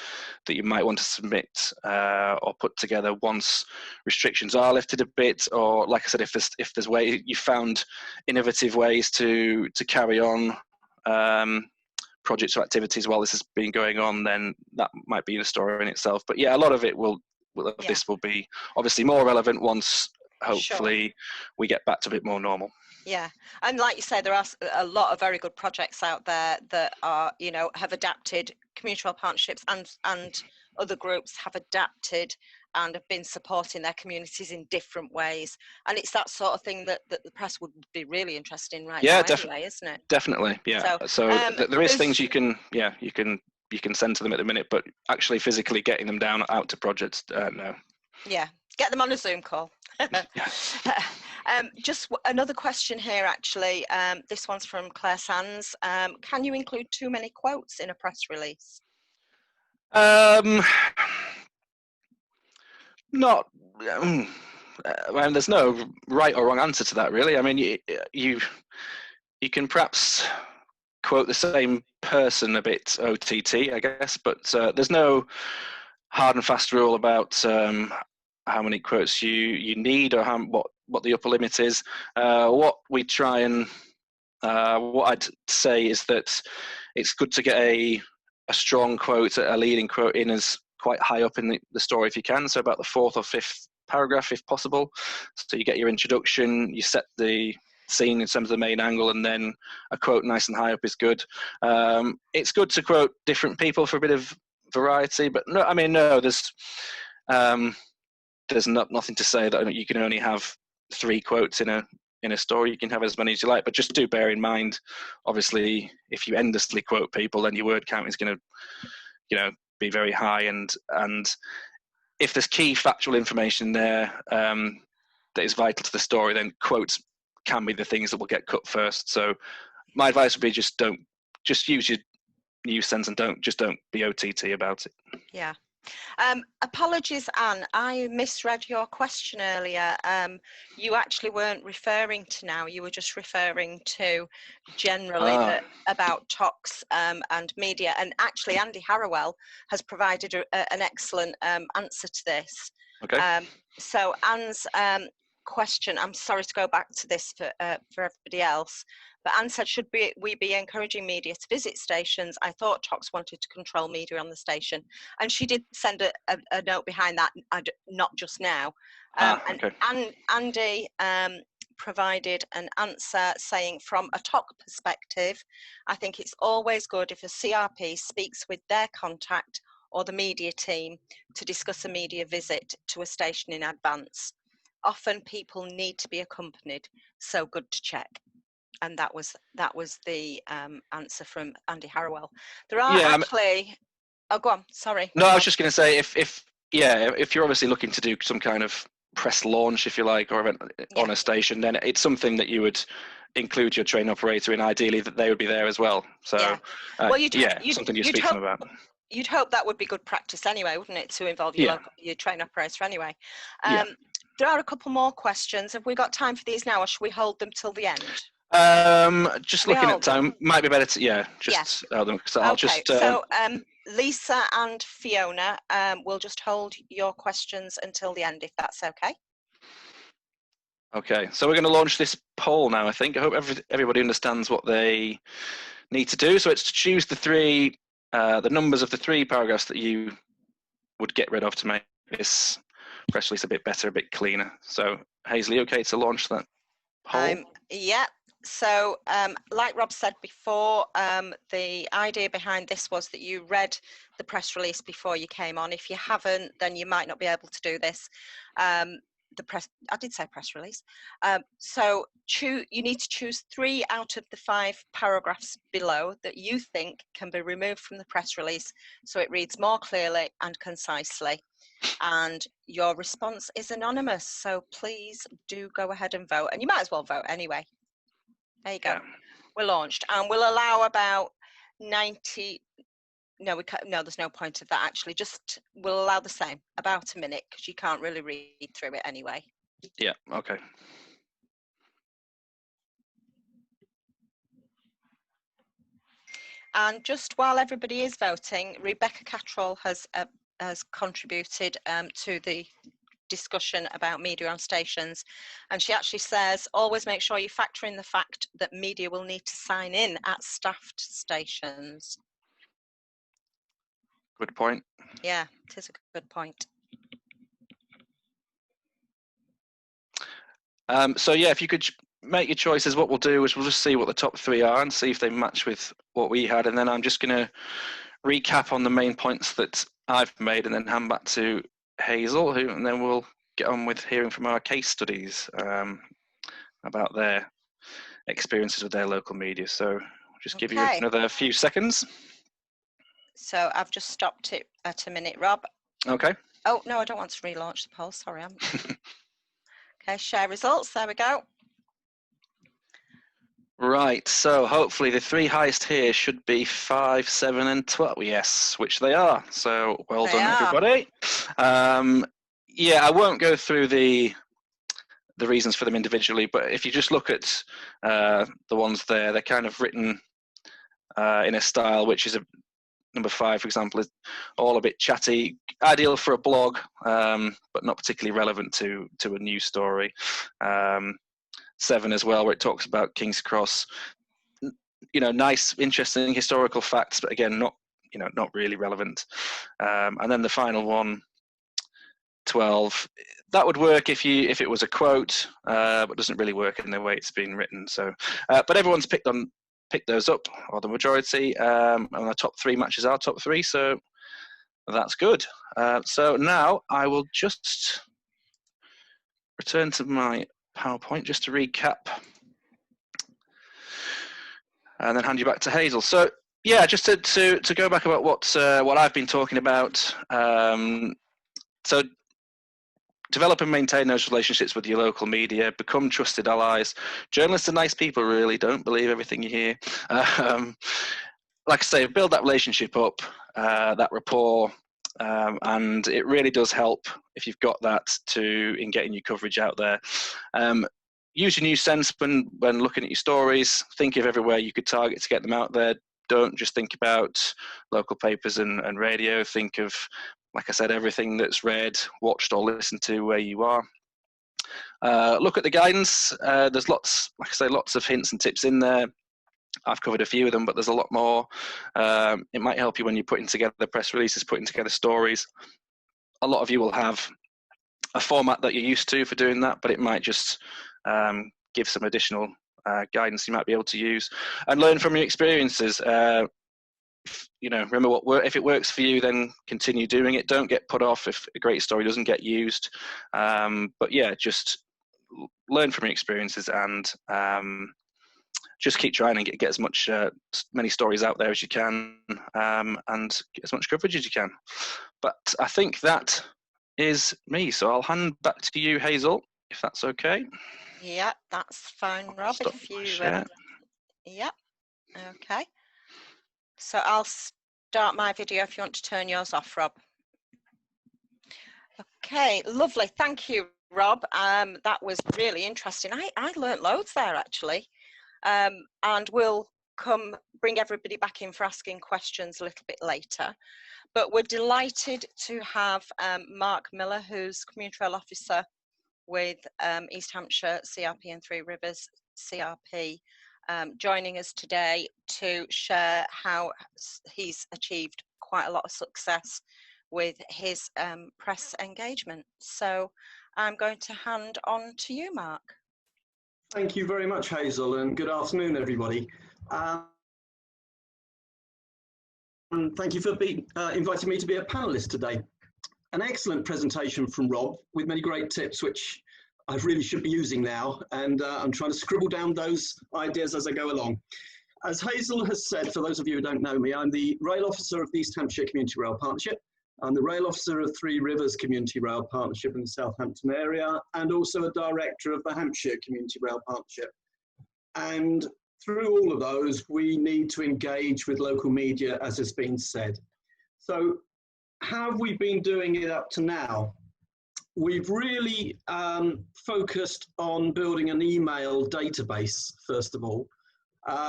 that you might want to submit or put together once restrictions are lifted a bit. Or, like I said, if there's way you found innovative ways to carry on projects or activities while this has been going on, then that might be a story in itself. But yeah, a lot of it this will be obviously more relevant once hopefully we get back to a bit more normal. Yeah, and like you say, there are a lot of very good projects out there that are, you know, have adapted. Community Rail partnerships and other groups have adapted and have been supporting their communities in different ways. And it's that sort of thing that the press would be really interested in now, anyway, isn't it? Definitely, yeah. So there is things you can send to them at the minute, but actually physically getting them out to projects, no. Yeah, get them on a Zoom call. Just another question here, actually. This one's from Claire Sands. Can you include too many quotes in a press release? Not. Well, there's no right or wrong answer to that, really. I mean, you can perhaps quote the same person a bit OTT, I guess, but there's no hard and fast rule about how many quotes you need or what the upper limit is. What we try and what I'd say is that it's good to get a strong quote, a leading quote in as quite high up in the story if you can, so about the 4th or 5th paragraph if possible. So you get your introduction, you set the scene in terms of the main angle, and then a quote nice and high up is good. It's good to quote different people for a bit of variety, but there's nothing to say that you can only have 3 quotes in a story. You can have as many as you like, but just do bear in mind, obviously, if you endlessly quote people, then your word count is going to, be very high. And if there's key factual information there that is vital to the story, then quotes can be the things that will get cut first. So my advice would be just use your news sense and don't be OTT about it. Yeah. Apologies, Anne. I misread your question earlier. You actually weren't referring to now. You were just referring to generally about talks and media. And actually, Andy Harrowell has provided an excellent answer to this. Okay. So Anne's question, I'm sorry to go back to this for everybody else, but Anne said, should we be encouraging media to visit stations? I thought Tox wanted to control media on the station. And she did send a note behind that, not just now. Okay. And Andy provided an answer saying, from a TOC perspective, I think it's always good if a CRP speaks with their contact or the media team to discuss a media visit to a station in advance. Often people need to be accompanied, so good to check. And that was the answer from Andy Harrowell. There are actually. Oh, go on. Sorry. No, I was just going to say, if you're obviously looking to do some kind of press launch, if you like, or event on a station, then it's something that you would include your train operator in. Ideally, that they would be there as well. So, well, something you speak to them about. You'd hope that would be good practice anyway, wouldn't it, to involve your train operator anyway. There are a couple more questions. Have we got time for these now, or should we hold them till the end? Just looking at time, might be better to hold them. So I'll just. So Lisa and Fiona, will just hold your questions until the end, if that's okay. Okay, so we're going to launch this poll now. I think. I hope everybody understands what they need to do. So it's to choose the numbers of the 3 paragraphs that you would get rid of to make this press release a bit better, a bit cleaner. So, Hazel, okay to launch that poll? Yeah. So, like Rob said before, the idea behind this was that you read the press release before you came on. If you haven't, then you might not be able to do this. I did say press release. So you need to choose 3 out of the 5 paragraphs below that you think can be removed from the press release so it reads more clearly and concisely. And your response is anonymous, so please do go ahead and vote. And you might as well vote anyway. There you go. Yeah. We're launched, and we'll allow about 90. No, we can't. No, there's no point of that actually. Just we'll allow the same, about a minute, because you can't really read through it anyway. Yeah. Okay. And just while everybody is voting, Rebecca Cattrall has contributed to the discussion about media on stations, and she actually says, always make sure you factor in the fact that media will need to sign in at staffed stations. Good point. Yeah, it is a good point. So yeah, if you could make your choices, what we'll do is we'll just see what the top 3 are and see if they match with what we had, and then I'm just going to recap on the main points that I've made and then hand back to Hazel, and then we'll get on with hearing from our case studies about their experiences with their local media. So I'll just give you another few seconds. So I've just stopped it at a minute, Rob. Okay. Oh, no, I don't want to relaunch the poll. Sorry. Okay, share results. There we go. Right, so hopefully the 3 highest here should be 5, 7 and 12. Yes, which they are. So well done, everybody. Yeah, I won't go through the reasons for them individually, but if you just look at the ones there, they're kind of written in a style which is number 5, for example, is all a bit chatty, ideal for a blog, but not particularly relevant to a news story. 7 as well, where it talks about King's Cross, nice, interesting historical facts, but again, not really relevant. And then the final one, 12, that would work if it was a quote, but doesn't really work in the way it's been written. So, but everyone's picked those up, or the majority, and the top 3 matches our top 3, so that's good. So now I will just return to my PowerPoint just to recap, and then hand you back to Hazel. So yeah, just to go back about what I've been talking about. So develop and maintain those relationships with your local media. Become trusted allies. Journalists are nice people, really. Don't believe everything you hear. Like I say, build that relationship up, that rapport. and it really does help if you've got that in getting your coverage out there. Use your new sense when looking at your stories. Think of everywhere you could target to get them out there. Don't just think about local papers and radio. Think of, like I said, everything that's read, watched or listened to where you are. Look at the guidance. There's lots, like I say, lots of hints and tips in there. I've covered a few of them, but there's a lot more. It might help you when you're putting together press releases, putting together stories. A lot of you will have a format that you're used to for doing that, but it might just give some additional guidance you might be able to use, and learn from your experiences. Remember if it works for you, then continue doing it. Don't get put off if a great story doesn't get used. But yeah, just learn from your experiences and just keep trying and get as many stories out there as you can, and get as much coverage as you can. But I think that is me, so I'll hand back to you, Hazel, if that's okay. Yeah, that's fine, Rob. Stop if you share. Yeah, okay. So I'll start my video if you want to turn yours off, Rob. Okay, lovely. Thank you, Rob. That was really interesting. I learnt loads there, actually. And we'll bring everybody back in for asking questions a little bit later. But we're delighted to have Mark Miller, who's Community Rail Officer with East Hampshire CRP and Three Rivers CRP, joining us today to share how he's achieved quite a lot of success with his press engagement. So I'm going to hand on to you, Mark. Thank you very much, Hazel, and good afternoon, everybody. And thank you for inviting me to be a panelist today. An excellent presentation from Rob with many great tips, which I really should be using now, and I'm trying to scribble down those ideas as I go along. As Hazel has said, for those of you who don't know me, I'm the Rail Officer of the East Hampshire Community Rail Partnership. I'm the Rail Officer of Three Rivers Community Rail Partnership in the Southampton area, and also a Director of the Hampshire Community Rail Partnership. And through all of those, we need to engage with local media, as has been said. So how have we been doing it up to now? We've really focused on building an email database, first of all,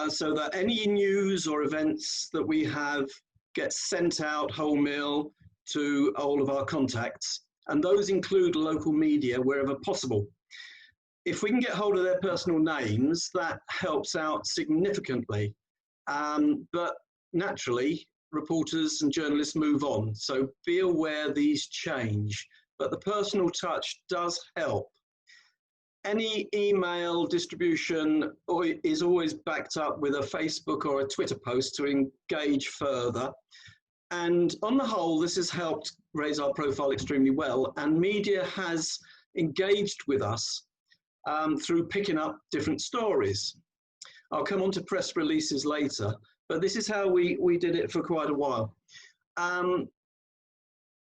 so that any news or events that we have get sent out whole meal to all of our contacts, and those include local media wherever possible. If we can get hold of their personal names, that helps out significantly. But naturally, reporters and journalists move on, so be aware these change. But the personal touch does help. Any email distribution is always backed up with a Facebook or a Twitter post to engage further. And on the whole, this has helped raise our profile extremely well. And media has engaged with us through picking up different stories. I'll come on to press releases later, but this is how we did it for quite a while.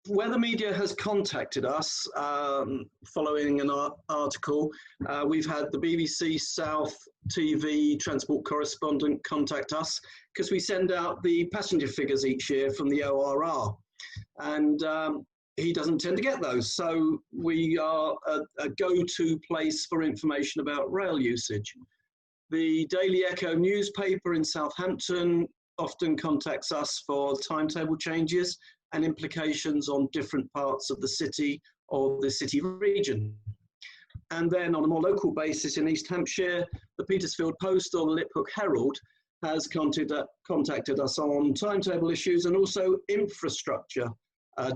Where the media has contacted us following an article, we've had the BBC South TV transport correspondent contact us because we send out the passenger figures each year from the ORR, and he doesn't tend to get those. So we are a go-to place for information about rail usage. The Daily Echo newspaper in Southampton often contacts us for timetable changes and implications on different parts of the city or the city region. And then on a more local basis in East Hampshire, the Petersfield Post or the Liphook Herald has contacted us on timetable issues and also infrastructure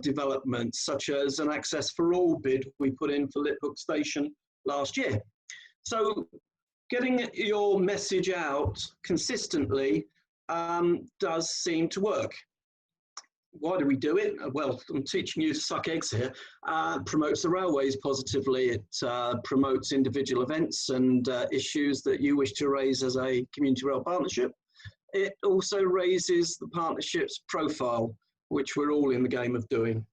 developments, such as an Access for All bid we put in for Liphook Station last year. So getting your message out consistently does seem to work. Why do we do it? Well, I'm teaching you to suck eggs here. Promotes the railways positively. It promotes individual events and issues that you wish to raise as a community rail partnership. It also raises the partnership's profile, which we're all in the game of doing.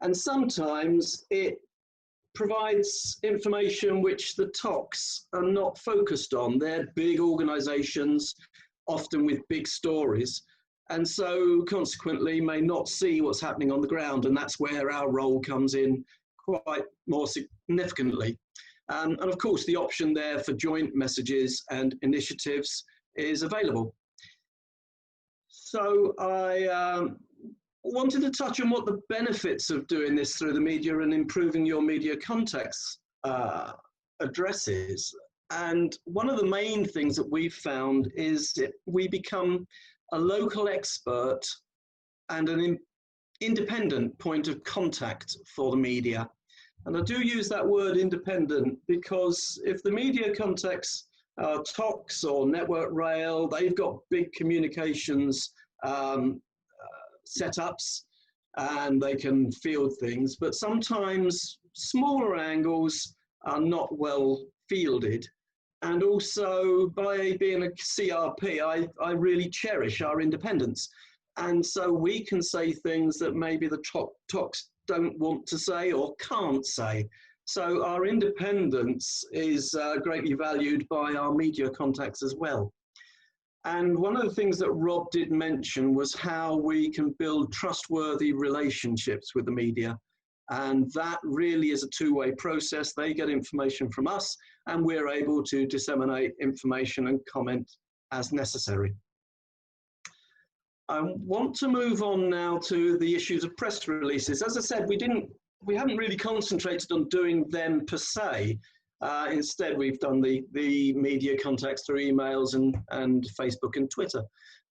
And sometimes it provides information which the TOCs are not focused on. They're big organisations, often with big stories. and so consequently may not see what's happening on the ground, and that's where our role comes in quite more significantly. And of course, the option there for joint messages and initiatives is available. So I wanted to touch on what the benefits of doing this through the media and improving your media contacts addresses. And one of the main things that we've found is that we become a local expert and an independent point of contact for the media. And I do use that word independent because if the media contacts TOCs or Network Rail, they've got big communications setups and they can field things, but sometimes smaller angles are not well fielded. And also, by being a CRP, I really cherish our independence. And so we can say things that maybe the TOCs don't want to say or can't say. So our independence is greatly valued by our media contacts as well. And one of the things that Rob did mention was how we can build trustworthy relationships with the media. And that really is a two-way process. They get information from us, and we're able to disseminate information and comment as necessary. I want to move on now to the issues of press releases. As I said, we haven't really concentrated on doing them per se. Instead, we've done the media contacts through emails and Facebook and Twitter.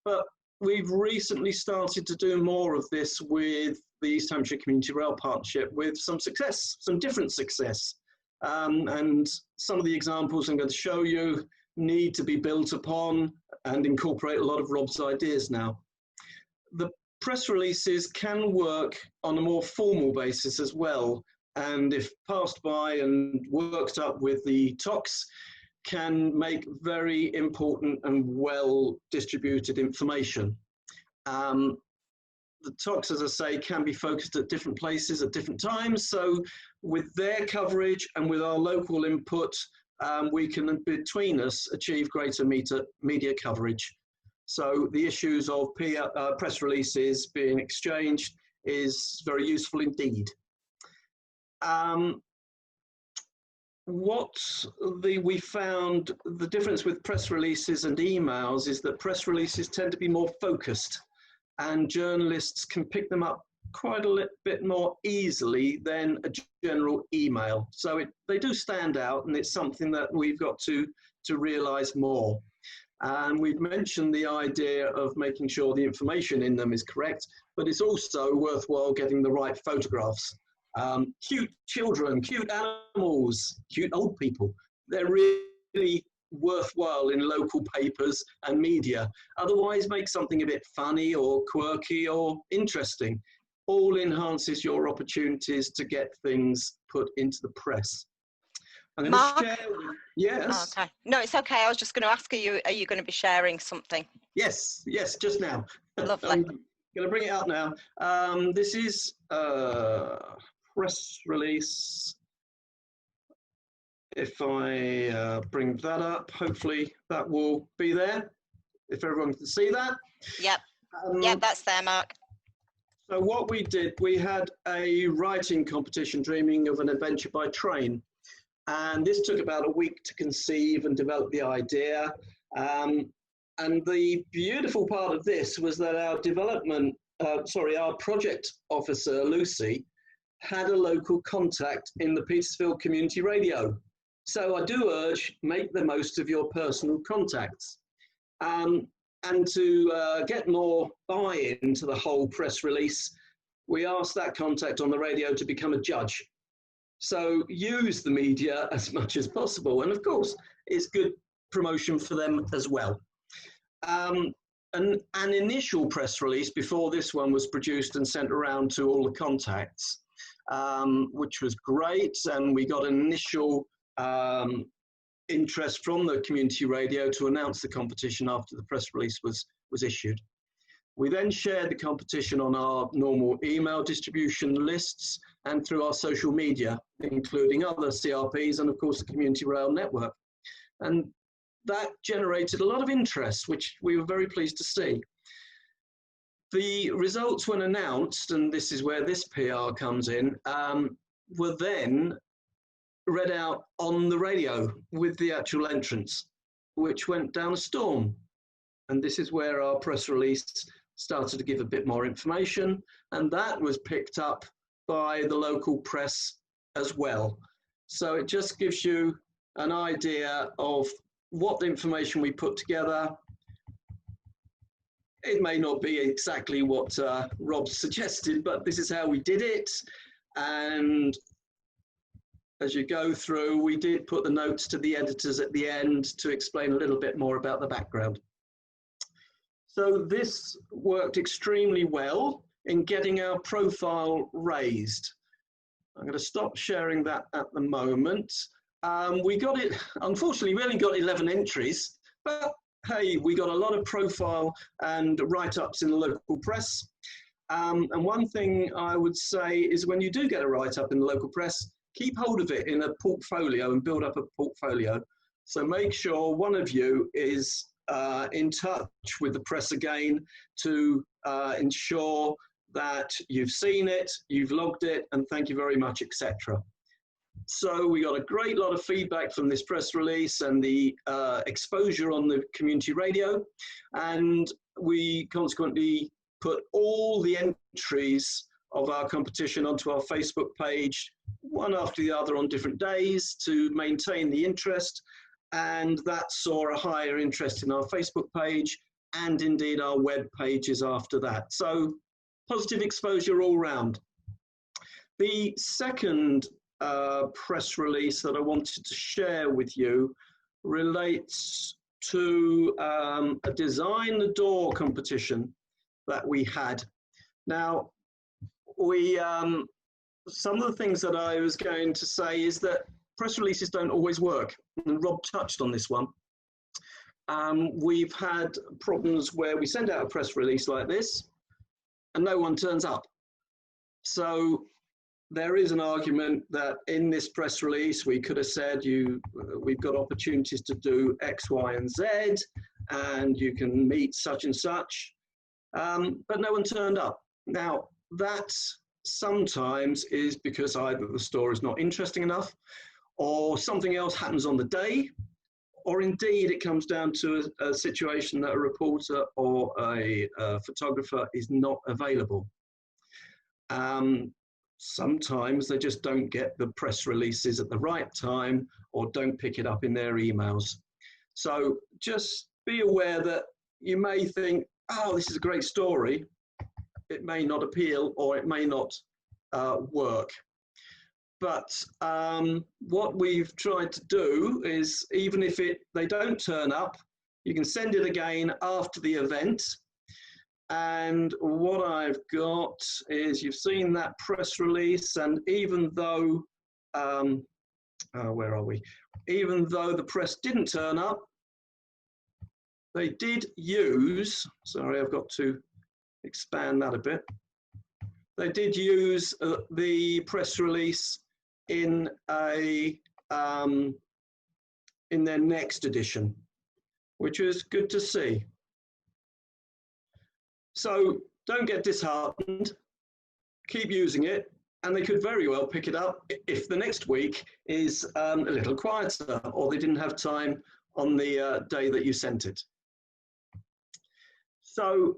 But we've recently started to do more of this with the East Hampshire Community Rail Partnership with some success, some different success. And some of the examples I'm going to show you need to be built upon and incorporate a lot of Rob's ideas now. The press releases can work on a more formal basis as well, and if passed by and worked up with the TOCs, can make very important and well distributed information. The TOCs, as I say, can be focused at different places at different times, so with their coverage and with our local input, we can, between us, achieve greater media coverage. So the issues of press releases being exchanged is very useful indeed. We found the difference with press releases and emails is that press releases tend to be more focused, and journalists can pick them up quite a bit more easily than a general email. So they do stand out, and it's something that we've got to realise more. And we've mentioned the idea of making sure the information in them is correct, but it's also worthwhile getting the right photographs. Cute children, cute animals, cute old people, they're really worthwhile in local papers and media. Otherwise, make something a bit funny or quirky or interesting. All enhances your opportunities to get things put into the press. I'm going to share. Yes. Okay. No, it's okay. I was just going to ask, are you going to be sharing something? Yes, just now. Lovely. I'm going to bring it out now. This is a press release. If I bring that up, hopefully that will be there. If everyone can see that. Yep. Yep, that's there, Mark. So what we did, we had a writing competition, Dreaming of an Adventure by Train. And this took about a week to conceive and develop the idea. And the beautiful part of this was that our project officer, Lucy, had a local contact in the Petersfield Community Radio. So I do urge, make the most of your personal contacts. And to get more buy-in to the whole press release, we asked that contact on the radio to become a judge. So use the media as much as possible. And of course, it's good promotion for them as well. An initial press release before this one was produced and sent around to all the contacts, which was great. And we got an initial interest from the community radio to announce the competition after the press release was issued. We then shared the competition on our normal email distribution lists and through our social media, including other CRPs and of course the Community Rail Network. And that generated a lot of interest, which we were very pleased to see. The results, when announced, and this is where this PR comes in, were then read out on the radio with the actual entrance, which went down a storm. And this is where our press release started to give a bit more information, and that was picked up by the local press as well. So it just gives you an idea of what information we put together. It may not be exactly what Rob suggested, but this is how we did it. And as you go through, we did put the notes to the editors at the end to explain a little bit more about the background. So this worked extremely well in getting our profile raised. I'm going to stop sharing that at the moment. We got it, unfortunately, we only got 11 entries, but hey, we got a lot of profile and write-ups in the local press. And one thing I would say is when you do get a write-up in the local press, keep hold of it in a portfolio and build up a portfolio. So make sure one of you is in touch with the press again to ensure that you've seen it, you've logged it, and thank you very much, etc. So we got a great lot of feedback from this press release and the exposure on the community radio, and we consequently put all the entries of our competition onto our Facebook page, one after the other on different days to maintain the interest, and that saw a higher interest in our Facebook page and indeed our web pages after that. So positive exposure all round. The second press release that I wanted to share with you relates to a design the door competition that we had. Now, some of the things that I was going to say is that press releases don't always work, and Rob touched on this one. We've had problems where we send out a press release like this and no one turns up. So there is an argument that in this press release we could have said we've got opportunities to do X, Y, and Z, and you can meet such and such, but no one turned up. Now that sometimes is because either the story is not interesting enough, or something else happens on the day, or indeed it comes down to a situation that a reporter or a photographer is not available. Sometimes they just don't get the press releases at the right time or don't pick it up in their emails. So just be aware that you may think, oh, this is a great story. It may not appeal or it may not work. But what we've tried to do is, even if they don't turn up, you can send it again after the event. And what I've got is, you've seen that press release, and even though, where are we? Even though the press didn't turn up, they did use, sorry, I've got to expand that a bit. They did use the press release in in their next edition, which was good to see. So don't get disheartened, keep using it, and they could very well pick it up if the next week is a little quieter or they didn't have time on the day that you sent it. So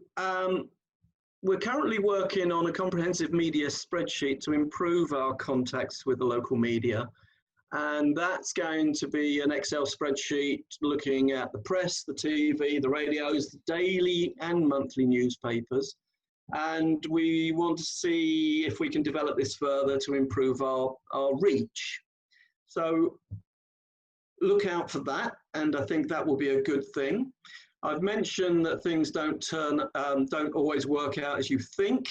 we're currently working on a comprehensive media spreadsheet to improve our contacts with the local media. And that's going to be an Excel spreadsheet looking at the press, the TV, the radios, the daily and monthly newspapers. And we want to see if we can develop this further to improve our reach. So look out for that, and I think that will be a good thing. I've mentioned that things don't always work out as you think.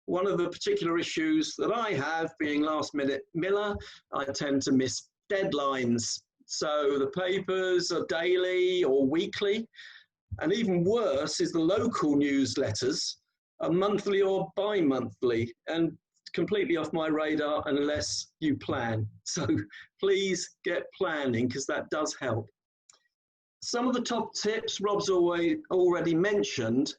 One of the particular issues that I have, being last minute miller, I tend to miss deadlines. So the papers are daily or weekly, and even worse is the local newsletters are monthly or bi-monthly, and completely off my radar unless you plan. So please get planning, because that does help. Some of the top tips Rob's already mentioned.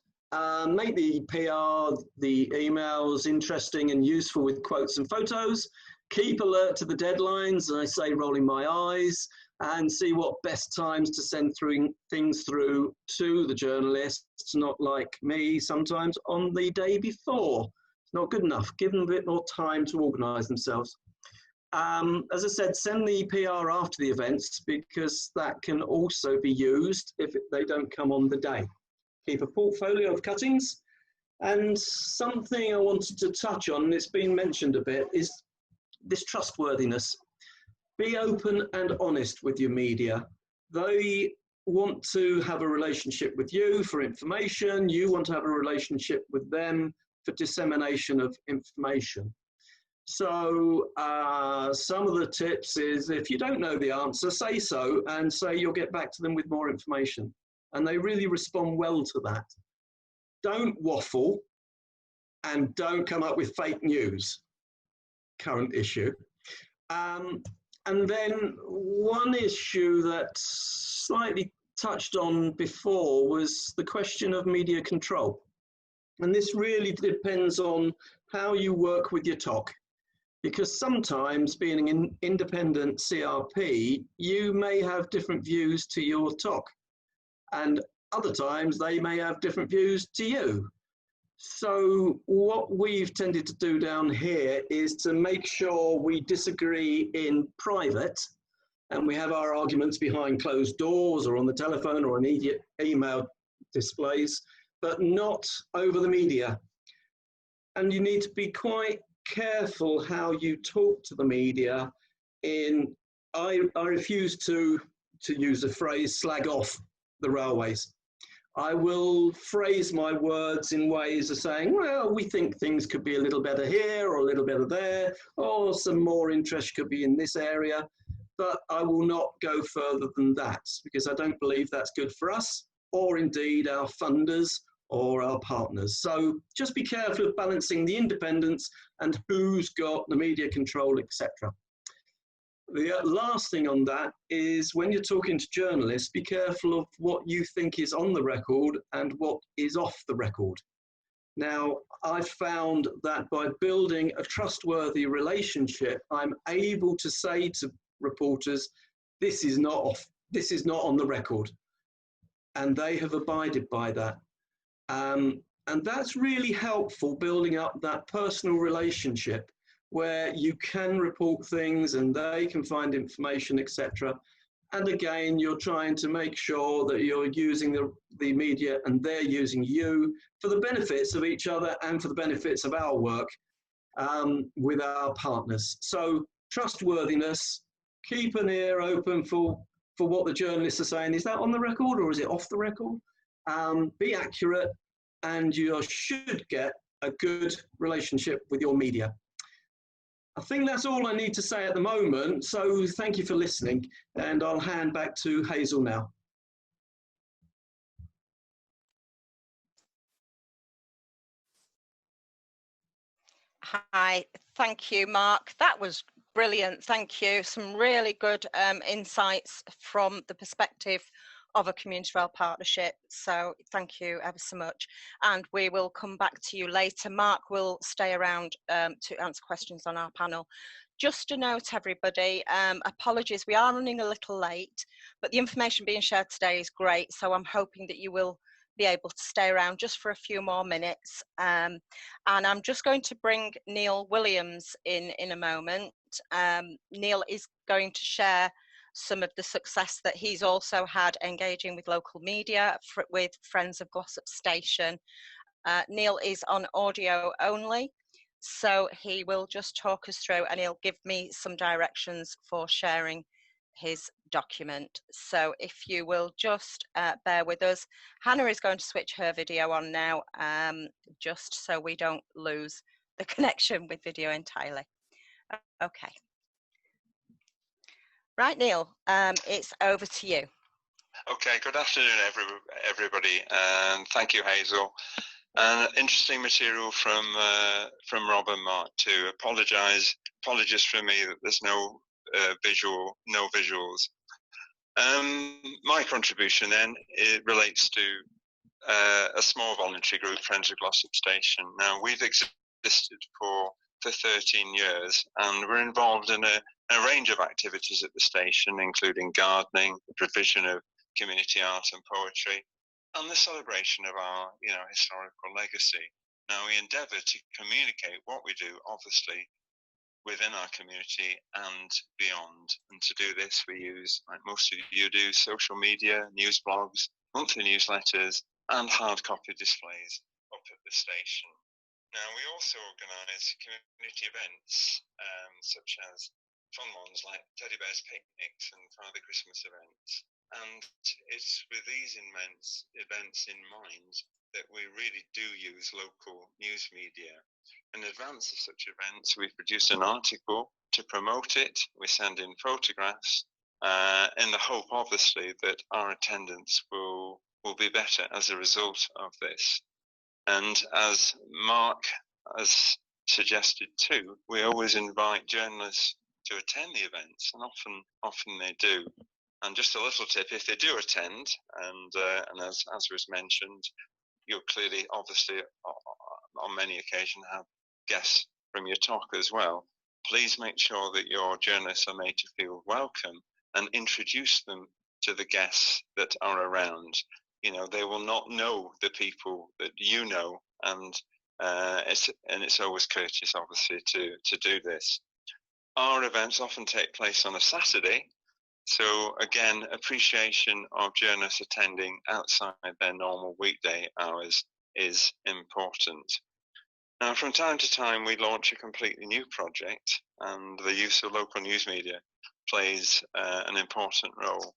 Make the PR, the emails interesting and useful with quotes and photos. Keep alert to the deadlines, I say rolling my eyes, and see what best times to send things through to the journalists, not like me sometimes on the day before. It's not good enough. Give them a bit more time to organise themselves. As I said, send the PR after the events, because that can also be used if they don't come on the day. Keep a portfolio of cuttings. And something I wanted to touch on, and it's been mentioned a bit, is this trustworthiness. Be open and honest with your media. They want to have a relationship with you for information. You want to have a relationship with them for dissemination of information. So some of the tips is, if you don't know the answer, say so, and say you'll get back to them with more information. And they really respond well to that. Don't waffle, and don't come up with fake news. Current issue. And then one issue that slightly touched on before was the question of media control. And this really depends on how you work with your TOC. Because sometimes, being an independent CRP, you may have different views to your TOC. And other times they may have different views to you. So what we've tended to do down here is to make sure we disagree in private, and we have our arguments behind closed doors or on the telephone or immediate email displays, but not over the media. And you need to be quite careful how you talk to the media. I refuse to use the phrase slag off the railways. I will phrase my words in ways of saying, well, we think things could be a little better here or a little better there, or some more interest could be in this area, but I will not go further than that, because I don't believe that's good for us, or indeed our funders or our partners. So just be careful of balancing the independence and who's got the media control, etc. The last thing on that is, when you're talking to journalists, be careful of what you think is on the record and what is off the record. Now, I've found that by building a trustworthy relationship, I'm able to say to reporters, this is not on the record. And they have abided by that. And that's really helpful, building up that personal relationship where you can report things and they can find information, etc. And again, you're trying to make sure that you're using the media and they're using you for the benefits of each other and for the benefits of our work with our partners. So trustworthiness, keep an ear open for what the journalists are saying. Is that on the record or is it off the record? Be accurate, and you should get a good relationship with your media. I think that's all I need to say at the moment, so thank you for listening, and I'll hand back to Hazel now. Hi, thank you, Mark. That was brilliant. Thank you. Some really good insights from the perspective of a community rail partnership. So thank you ever so much. And we will come back to you later. Mark will stay around to answer questions on our panel. Just a note, everybody, apologies, we are running a little late, but the information being shared today is great. So I'm hoping that you will be able to stay around just for a few more minutes. And I'm just going to bring Neil Williams in a moment. Neil is going to share some of the success that he's also had engaging with local media with Friends of Glossop Station. Neil is on audio only, so he will just talk us through and he'll give me some directions for sharing his document. So if you will just bear with us. Hannah is going to switch her video on now, just so we don't lose the connection with video entirely. Okay. Right, Neil, it's over to you. Okay, good afternoon, everybody, and thank you, Hazel. Interesting material from Rob and Mark too. Apologies for me that there's no visuals. My contribution then, it relates to a small voluntary group, Friends of Glossop Station. Now, we've existed for 13 years, and we're involved in a range of activities at the station, including gardening, the provision of community art and poetry, and the celebration of our, historical legacy. Now, we endeavour to communicate what we do, obviously, within our community and beyond. And to do this, we use, like most of you do, social media, news blogs, monthly newsletters, and hard copy displays up at the station. Now, we also organise community events, such as fun ones like Teddy Bear's picnics and Father Christmas events. And it's with these immense events in mind that we really do use local news media. In advance of such events, we produce an article to promote it. We send in photographs in the hope, obviously, that our attendance will be better as a result of this. And as Mark has suggested too, we always invite journalists to attend the events, and often they do. And just a little tip: if they do attend, and as was mentioned, you'll clearly, obviously, on many occasions have guests from your talk as well. Please make sure that your journalists are made to feel welcome and introduce them to the guests that are around. They will not know the people that you know, and it's always courteous, obviously, to do this. Our events often take place on a Saturday, so again, appreciation of journalists attending outside their normal weekday hours is important. Now, from time to time, we launch a completely new project, and the use of local news media plays an important role.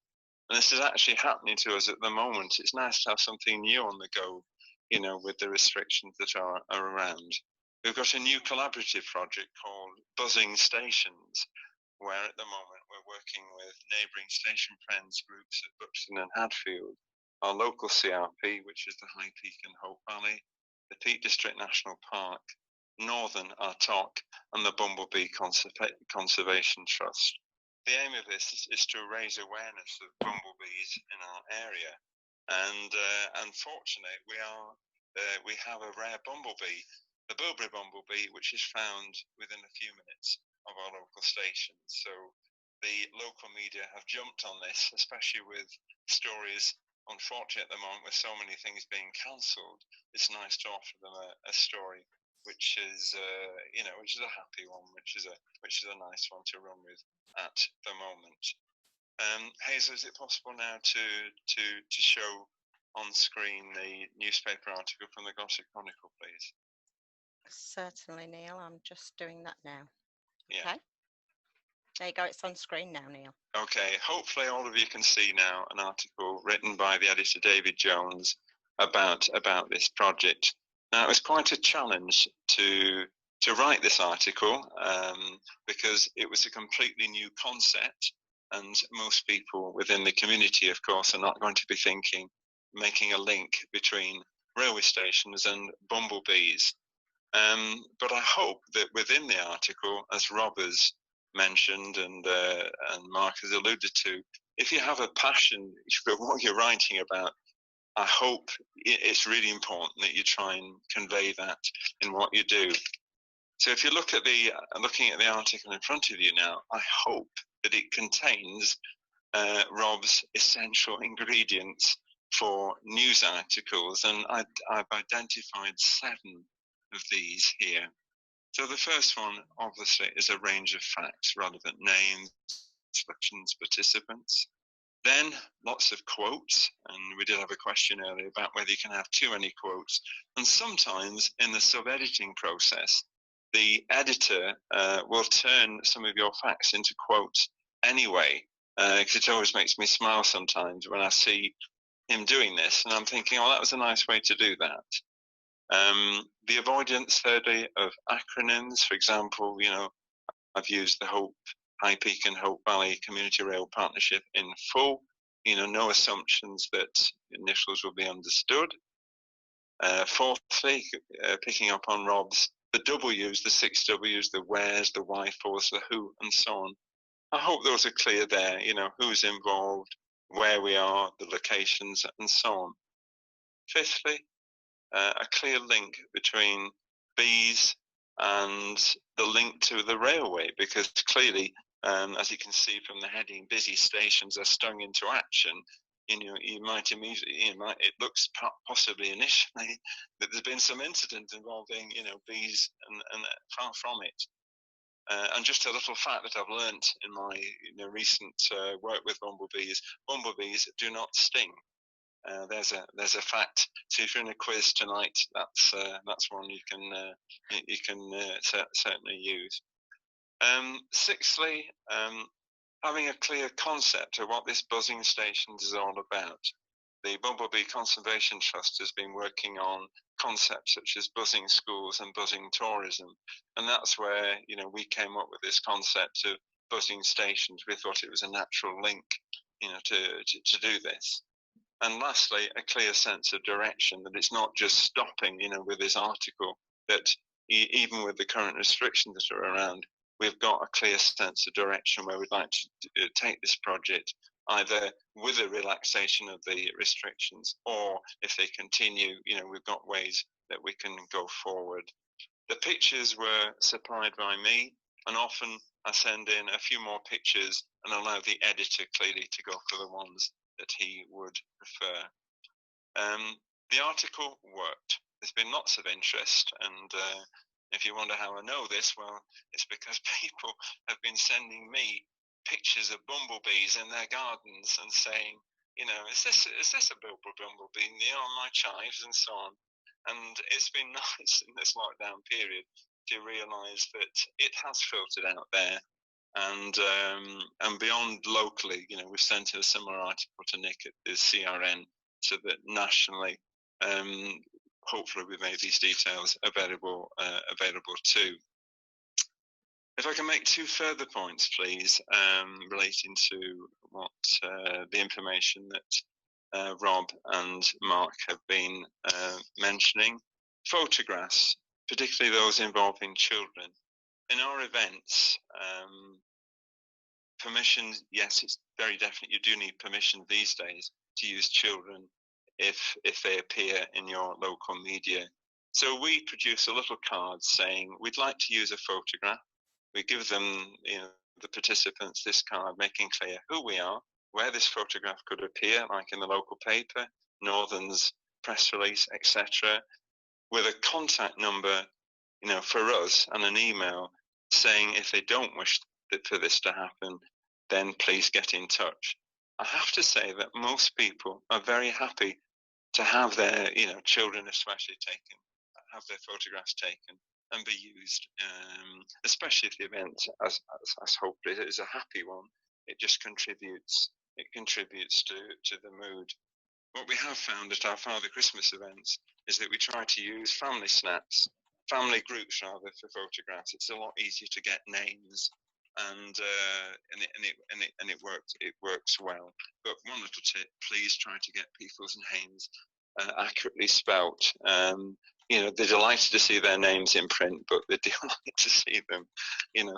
And this is actually happening to us at the moment. It's nice to have something new on the go, with the restrictions that are around. We've got a new collaborative project called Buzzing Stations, where at the moment we're working with neighbouring station friends groups at Buxton and Hadfield, our local CRP, which is the High Peak and Hope Valley, the Peak District National Park, Northern, our TOC, and the Bumblebee Conservation Trust. The aim of this is to raise awareness of bumblebees in our area, and unfortunately we have a rare bumblebee, the bilberry bumblebee, which is found within a few minutes of our local station. So the local media have jumped on this, especially with stories, unfortunately at the moment, with so many things being cancelled. It's nice to offer them a story which is a happy one, which is a nice one to run with at the moment. Hazel, is it possible now to show on screen the newspaper article from the Glossop Chronicle, please? Certainly, Neil. I'm just doing that now. Yeah. Okay. There you go. It's on screen now, Neil. Okay. Hopefully, all of you can see now an article written by the editor David Jones about this project. Now, it was quite a challenge to write this article because it was a completely new concept, and most people within the community, of course, are not going to be making a link between railway stations and bumblebees. But I hope that within the article, as Rob has mentioned and Mark has alluded to, if you have a passion for what you're writing about, I hope it's really important that you try and convey that in what you do. So if you looking at the article in front of you now, I hope that it contains Rob's essential ingredients for news articles, and I've identified 7 of these here. So the first one, obviously, is a range of facts, relevant names, instructions, participants. Then lots of quotes, and we did have a question earlier about whether you can have too many quotes. And sometimes in the sub-editing process, the editor will turn some of your facts into quotes anyway, because it always makes me smile sometimes when I see him doing this, and I'm thinking, oh, that was a nice way to do that. The avoidance, thirdly, of acronyms. For example, I've used the High Peak and Hope Valley Community Rail Partnership in full. No assumptions that initials will be understood. Fourthly, picking up on Rob's, the W's, the 6 W's, the wheres, the why fors, the who, and so on. I hope those are clear there, who's involved, where we are, the locations, and so on. Fifthly, a clear link between bees and the link to the railway, because clearly, as you can see from the heading, busy stations are stung into action. You might immediately, it looks possibly initially that there's been some incident involving, bees and far from it. And just a little fact that I've learnt in my recent work with bumblebees: bumblebees do not sting. There's a fact. So if you're in a quiz tonight, that's one you can certainly use. Sixthly, having a clear concept of what this buzzing stations is all about. The Bumblebee Conservation Trust has been working on concepts such as buzzing schools and buzzing tourism, and that's where we came up with this concept of buzzing stations. We thought it was a natural link, to do this. And lastly, a clear sense of direction, that it's not just stopping, with this article, that even with the current restrictions that are around, we've got a clear sense of direction where we'd like to take this project, either with a relaxation of the restrictions, or if they continue, we've got ways that we can go forward. The pictures were supplied by me, and often I send in a few more pictures and allow the editor clearly to go for the ones that he would prefer. The article worked. There's been lots of interest, and if you wonder how I know this, well, it's because people have been sending me pictures of bumblebees in their gardens and saying, is this a bumblebee on my chives, and so on. And it's been nice in this lockdown period to realise that it has filtered out there. And beyond locally, we've sent a similar article to Nick at the CRN, so that nationally, hopefully we've made these details available too. If I can make two further points, please, relating to what the information that Rob and Mark have been mentioning. Photographs, particularly those involving children. In our events, permission, yes, it's very definite. You do need permission these days to use children if they appear in your local media. So we produce a little card saying we'd like to use a photograph. We give them, the participants, this card, making clear who we are, where this photograph could appear, like in the local paper, Northern's press release, etc., with a contact number, for us, and an email saying if they don't wish for this to happen, then please get in touch. I have to say that most people are very happy to have their, children especially have their photographs taken and be used, especially if the event, as hope is a happy one. It just contributes to the mood. What we have found at our Father Christmas events is that we try to use family snaps, family groups rather, for photographs. It's a lot easier to get names, and it works well. But one little tip: please try to get people's names accurately spelt. They're delighted to see their names in print, but they do like to see them,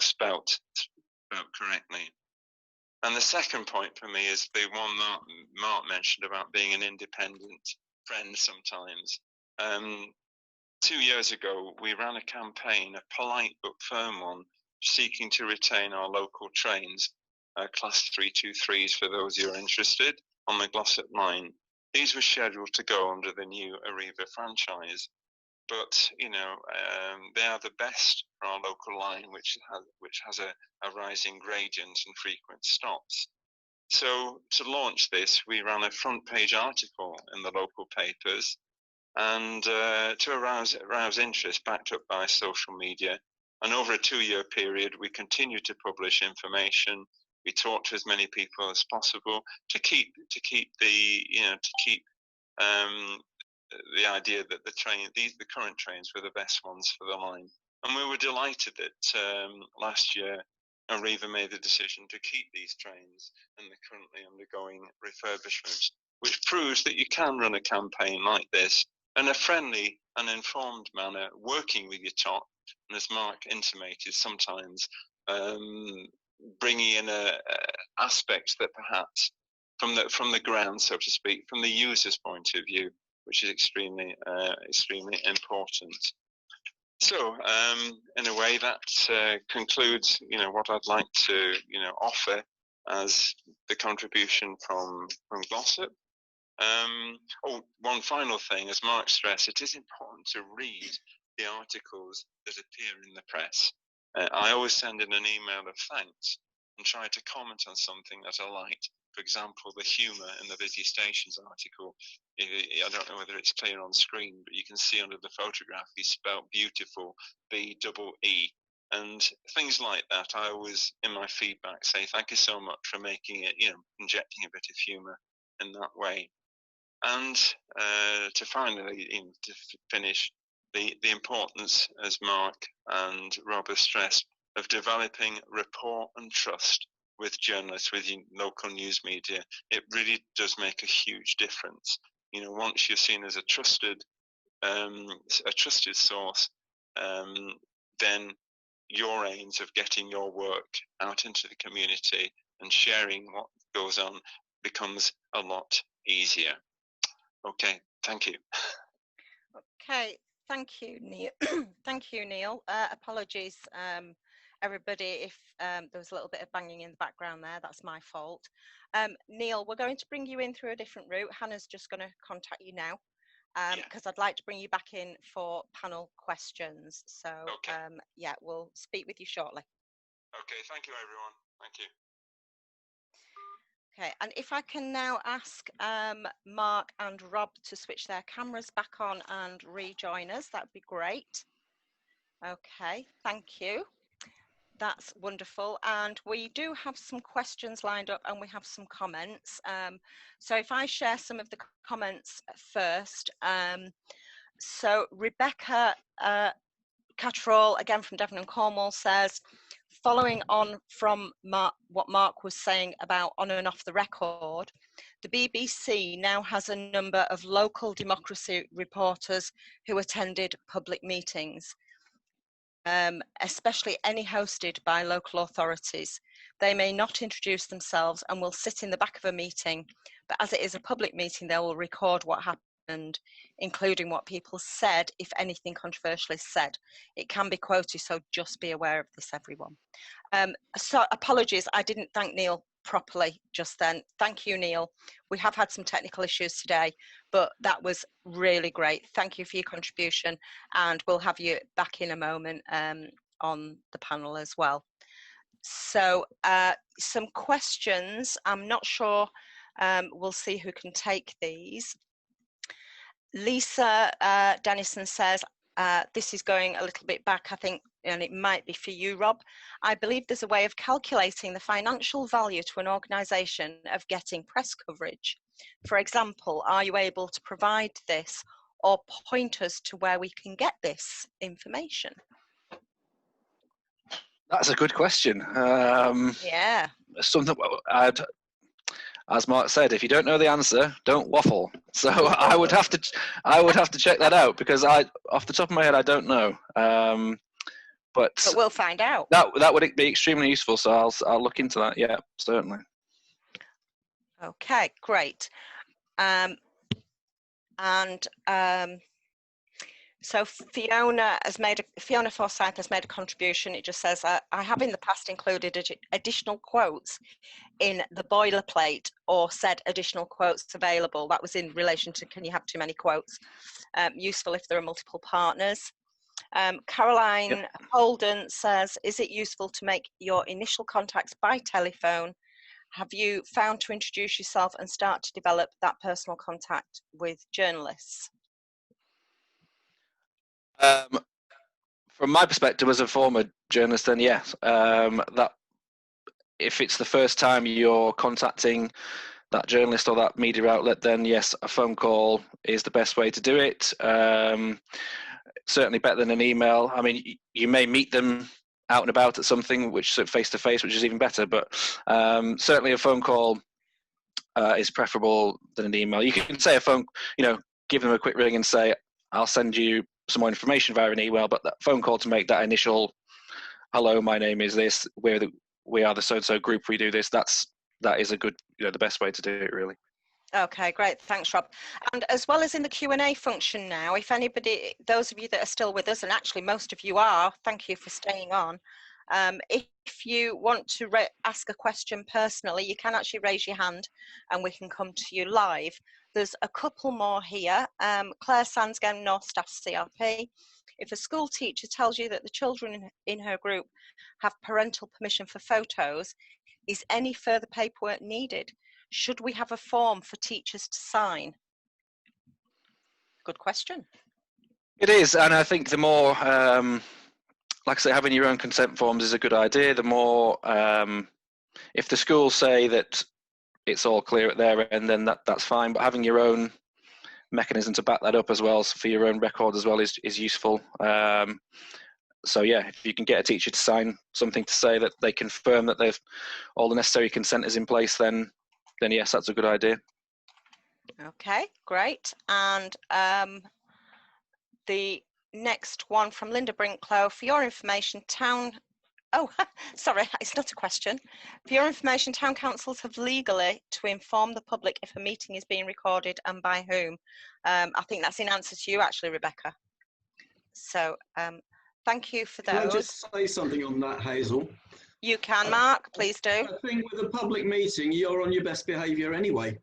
spelt correctly. And the second point for me is the one that Mark mentioned about being an independent friend sometimes. 2 years ago, we ran a campaign, a polite but firm one, seeking to retain our local trains, Class 323s for those who are interested, on the Glossop line. These were scheduled to go under the new Arriva franchise, but they are the best for our local line, which has a rising gradient and frequent stops. So to launch this, we ran a front page article in the local papers, and to arouse interest, backed up by social media. And over a 2-year period, we continued to publish information. We talked to as many people as possible to keep the idea that the current trains were the best ones for the line. And we were delighted that last year Arriva made the decision to keep these trains, and they're currently undergoing refurbishment, which proves that you can run a campaign like this in a friendly and informed manner, working with your top, and as Mark intimated, sometimes bringing in aspects that perhaps from the ground, so to speak, from the user's point of view, which is extremely important. So, in a way, that concludes, what I'd like to, offer as the contribution from Glossop. One final thing, as Mark stressed, it is important to read the articles that appear in the press. I always send in an email of thanks and try to comment on something that I liked. For example, the humour in the Busy Stations article. I don't know whether it's clear on screen, but you can see under the photograph he spelled beautiful, B-double-E. And things like that, I always, in my feedback, say thank you so much for making it, injecting a bit of humour in that way. And to finally, to finish, the importance, as Mark and Rob have stressed, of developing rapport and trust with journalists, with local news media. It really does make a huge difference. Once you're seen as a trusted source, then your aims of getting your work out into the community and sharing what goes on becomes a lot easier. Okay, thank you. Okay, thank you, Neil. Thank you, Neil. Apologies, everybody, if there was a little bit of banging in the background there. That's my fault. Neil, we're going to bring you in through a different route. Hannah's just going to contact you now because I'd like to bring you back in for panel questions. So, yeah, we'll speak with you shortly. Okay, thank you, everyone. Thank you. Okay, and if I can now ask Mark and Rob to switch their cameras back on and rejoin us, that would be great. Okay, thank you. That's wonderful. And we do have some questions lined up and we have some comments. So if I share some of the comments first. So Rebecca Catterall, again from Devon and Cornwall, says, following on from what Mark was saying about on and off the record, the BBC now has a number of local democracy reporters who attended public meetings, especially any hosted by local authorities. They may not introduce themselves and will sit in the back of a meeting, but as it is a public meeting, they will record what happened, including what people said, if anything controversial is said. It can be quoted, so just be aware of this, everyone. So apologies, I didn't thank Neil properly just then. Thank you, Neil. We have had some technical issues today, but that was really great. Thank you for your contribution, and we'll have you back in a moment on the panel as well. So some questions. I'm not sure, we'll see who can take these. Lisa Dennison says, this is going a little bit back, I think, and it might be for you, Rob. I believe there's a way of calculating the financial value to an organisation of getting press coverage. For example, are you able to provide this or point us to where we can get this information? That's a good question. Yeah. Something as Mark said, if you don't know the answer, don't waffle. So I would have to check that out, because off the top of my head, I don't know. But we'll find out. That would be extremely useful. So I'll look into that. Yeah, certainly. Okay, great. So Fiona Forsyth has made a contribution. It just says, I have in the past included additional quotes in the boilerplate or said additional quotes available. That was in relation to, can you have too many quotes? Useful if there are multiple partners. Caroline Holden says, is it useful to make your initial contacts by telephone? Have you found to introduce yourself and start to develop that personal contact with journalists? From my perspective as a former journalist, then yes, that if it's the first time you're contacting that journalist or that media outlet, then yes, a phone call is the best way to do it. Certainly better than an email. I mean, you may meet them out and about at something, which face to face, which is even better, but certainly a phone call is preferable than an email. You can say a phone, give them a quick ring and say, I'll send you some more information via an email, but that phone call to make that initial, hello, my name is this, we are the so-and-so group, we do this, that is a good, the best way to do it, really. Okay, great. Thanks, Rob. And as well as in the Q&A function now, if anybody, those of you that are still with us, and actually most of you are, thank you for staying on. If you want to ask a question personally, you can actually raise your hand and we can come to you live. There's a couple more here. Claire Sandsgame, North Staff CRP. If a school teacher tells you that the children in her group have parental permission for photos, is any further paperwork needed? Should we have a form for teachers to sign? Good question. It is, and I think the more, like I say, having your own consent forms is a good idea. The more, if the schools say that it's all clear at their end, then that's fine. But having your own mechanism to back that up as well, for your own record as well, is useful. So yeah, if you can get a teacher to sign something to say that they confirm that they've all the necessary consent is in place, then yes, that's a good idea. Okay, great. And the next one from Linda Brinklow, for your information, sorry, it's not a question. For your information, town councils have legally to inform the public if a meeting is being recorded and by whom. I think that's in answer to you actually, Rebecca. So thank you for those. Can I just say something on that, Hazel? You can, Mark, please do. I think with a public meeting, you're on your best behaviour anyway.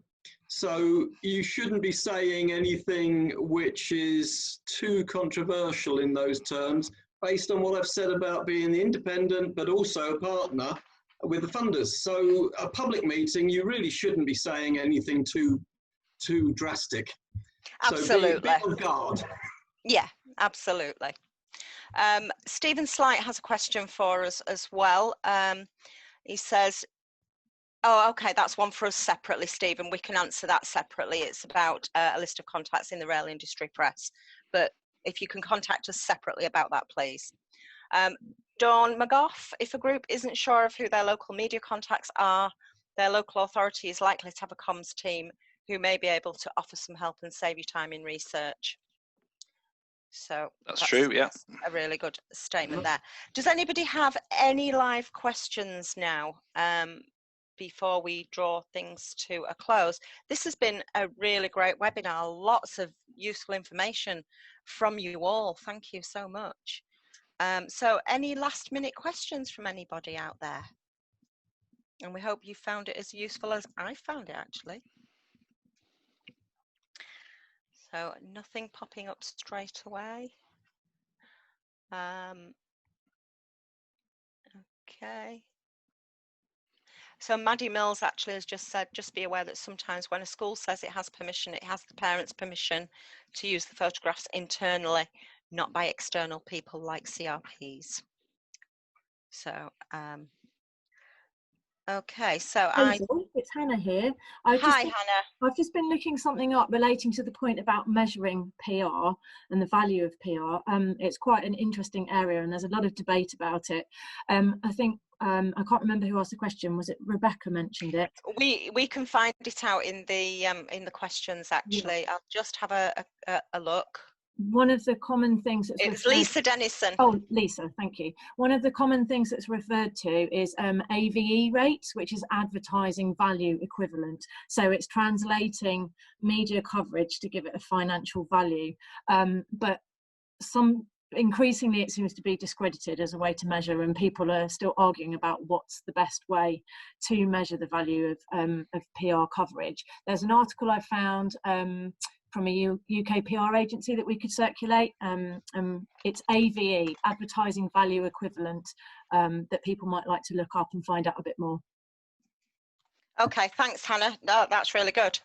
So you shouldn't be saying anything which is too controversial in those terms, based on what I've said about being the independent, but also a partner with the funders. So a public meeting, you really shouldn't be saying anything too drastic. Absolutely. So be on guard. Yeah, absolutely. Stephen Slight has a question for us as well. He says, oh, okay, that's one for us separately, Stephen. We can answer that separately. It's about a list of contacts in the rail industry press. But if you can contact us separately about that, please. Dawn McGough, if a group isn't sure of who their local media contacts are, their local authority is likely to have a comms team who may be able to offer some help and save you time in research. So that's true, yeah. That's a really good statement there. Does anybody have any live questions now before we draw things to a close? This has been a really great webinar, lots of useful information from you all. Thank you so much. So any last minute questions from anybody out there? And we hope you found it as useful as I found it actually. So nothing popping up straight away. Okay. So Maddie Mills actually has just said, just be aware that sometimes when a school says it has permission, it has the parents' permission to use the photographs internally, not by external people like CRPs. So, okay, so Hazel, it's Hannah here. Hi, Hannah. I've just been looking something up relating to the point about measuring PR and the value of PR. It's quite an interesting area and there's a lot of debate about it. I think, I can't remember who asked the question. Was it Rebecca mentioned it? We can find it out in the questions actually. Yeah. I'll just have a look. One of the common things that's it's Lisa Dennison. Oh, Lisa, thank you. One of the common things that's referred to is AVE rates, which is advertising value equivalent. So it's translating media coverage to give it a financial value. But increasingly it seems to be discredited as a way to measure, and people are still arguing about what's the best way to measure the value of PR coverage. There's an article I found from a UK PR agency that we could circulate. It's AVE, advertising value equivalent, that people might like to look up and find out a bit more. Okay, thanks Hannah, that's really good.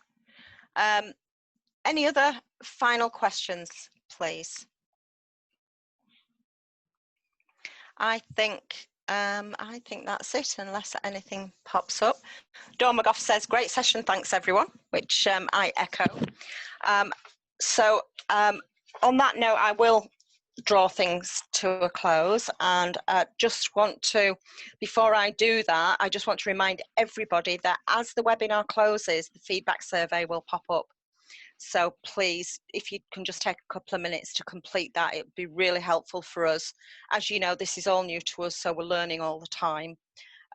Any other final questions, please? I think that's it, unless anything pops up. Dawn McGough says, great session, thanks everyone, which I echo. So on that note, I will draw things to a close, and just want to, before I do that, I just want to remind everybody that as the webinar closes, the feedback survey will pop up. So please, if you can just take a couple of minutes to complete that, it would be really helpful for us. As you know, this is all new to us, so we're learning all the time.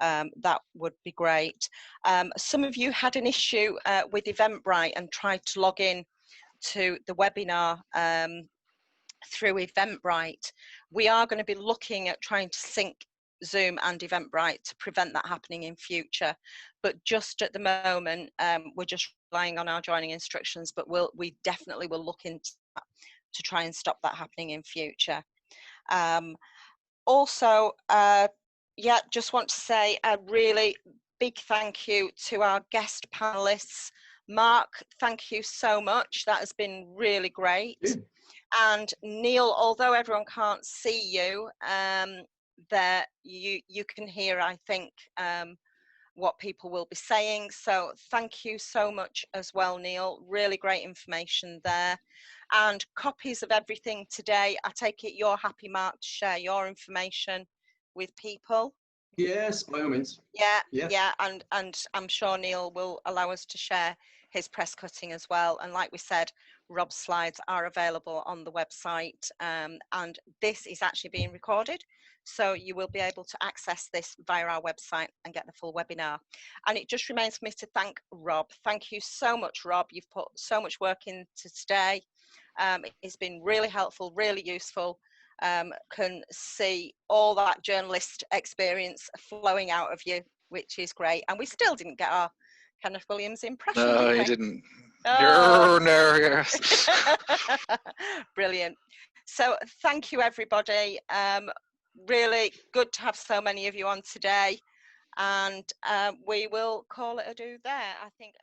that would be great. Some of you had an issue with Eventbrite and tried to log in to the webinar through Eventbrite. We are going to be looking at trying to sync Zoom and Eventbrite to prevent that happening in future. But just at the moment, we're just relying on our joining instructions, but we definitely will look into that to try and stop that happening in future. Also, yeah, just want to say a really big thank you to our guest panelists. Mark, thank you so much. That has been really great. Yeah. And Neil, although everyone can't see you, there you can hear, I think, what people will be saying. So thank you so much as well, Neil. Really great information there. And copies of everything today. I take it you're happy, Mark, to share your information with people? Yes, by all means. Yeah, Yes. yeah, and I'm sure Neil will allow us to share his press cutting as well. And like we said, Rob's slides are available on the website, and this is actually being recorded, so you will be able to access this via our website and get the full webinar. And it just remains for me to thank Rob. Thank you so much, Rob. You've put so much work into today. It's been really helpful, really useful. Can see all that journalist experience flowing out of you, which is great. And we still didn't get our Kenneth Williams impression, No, did we? you didn't. Oh. No, yes. Brilliant. So thank you, everybody. Really good to have so many of you on today. And we will call it a do there, I think.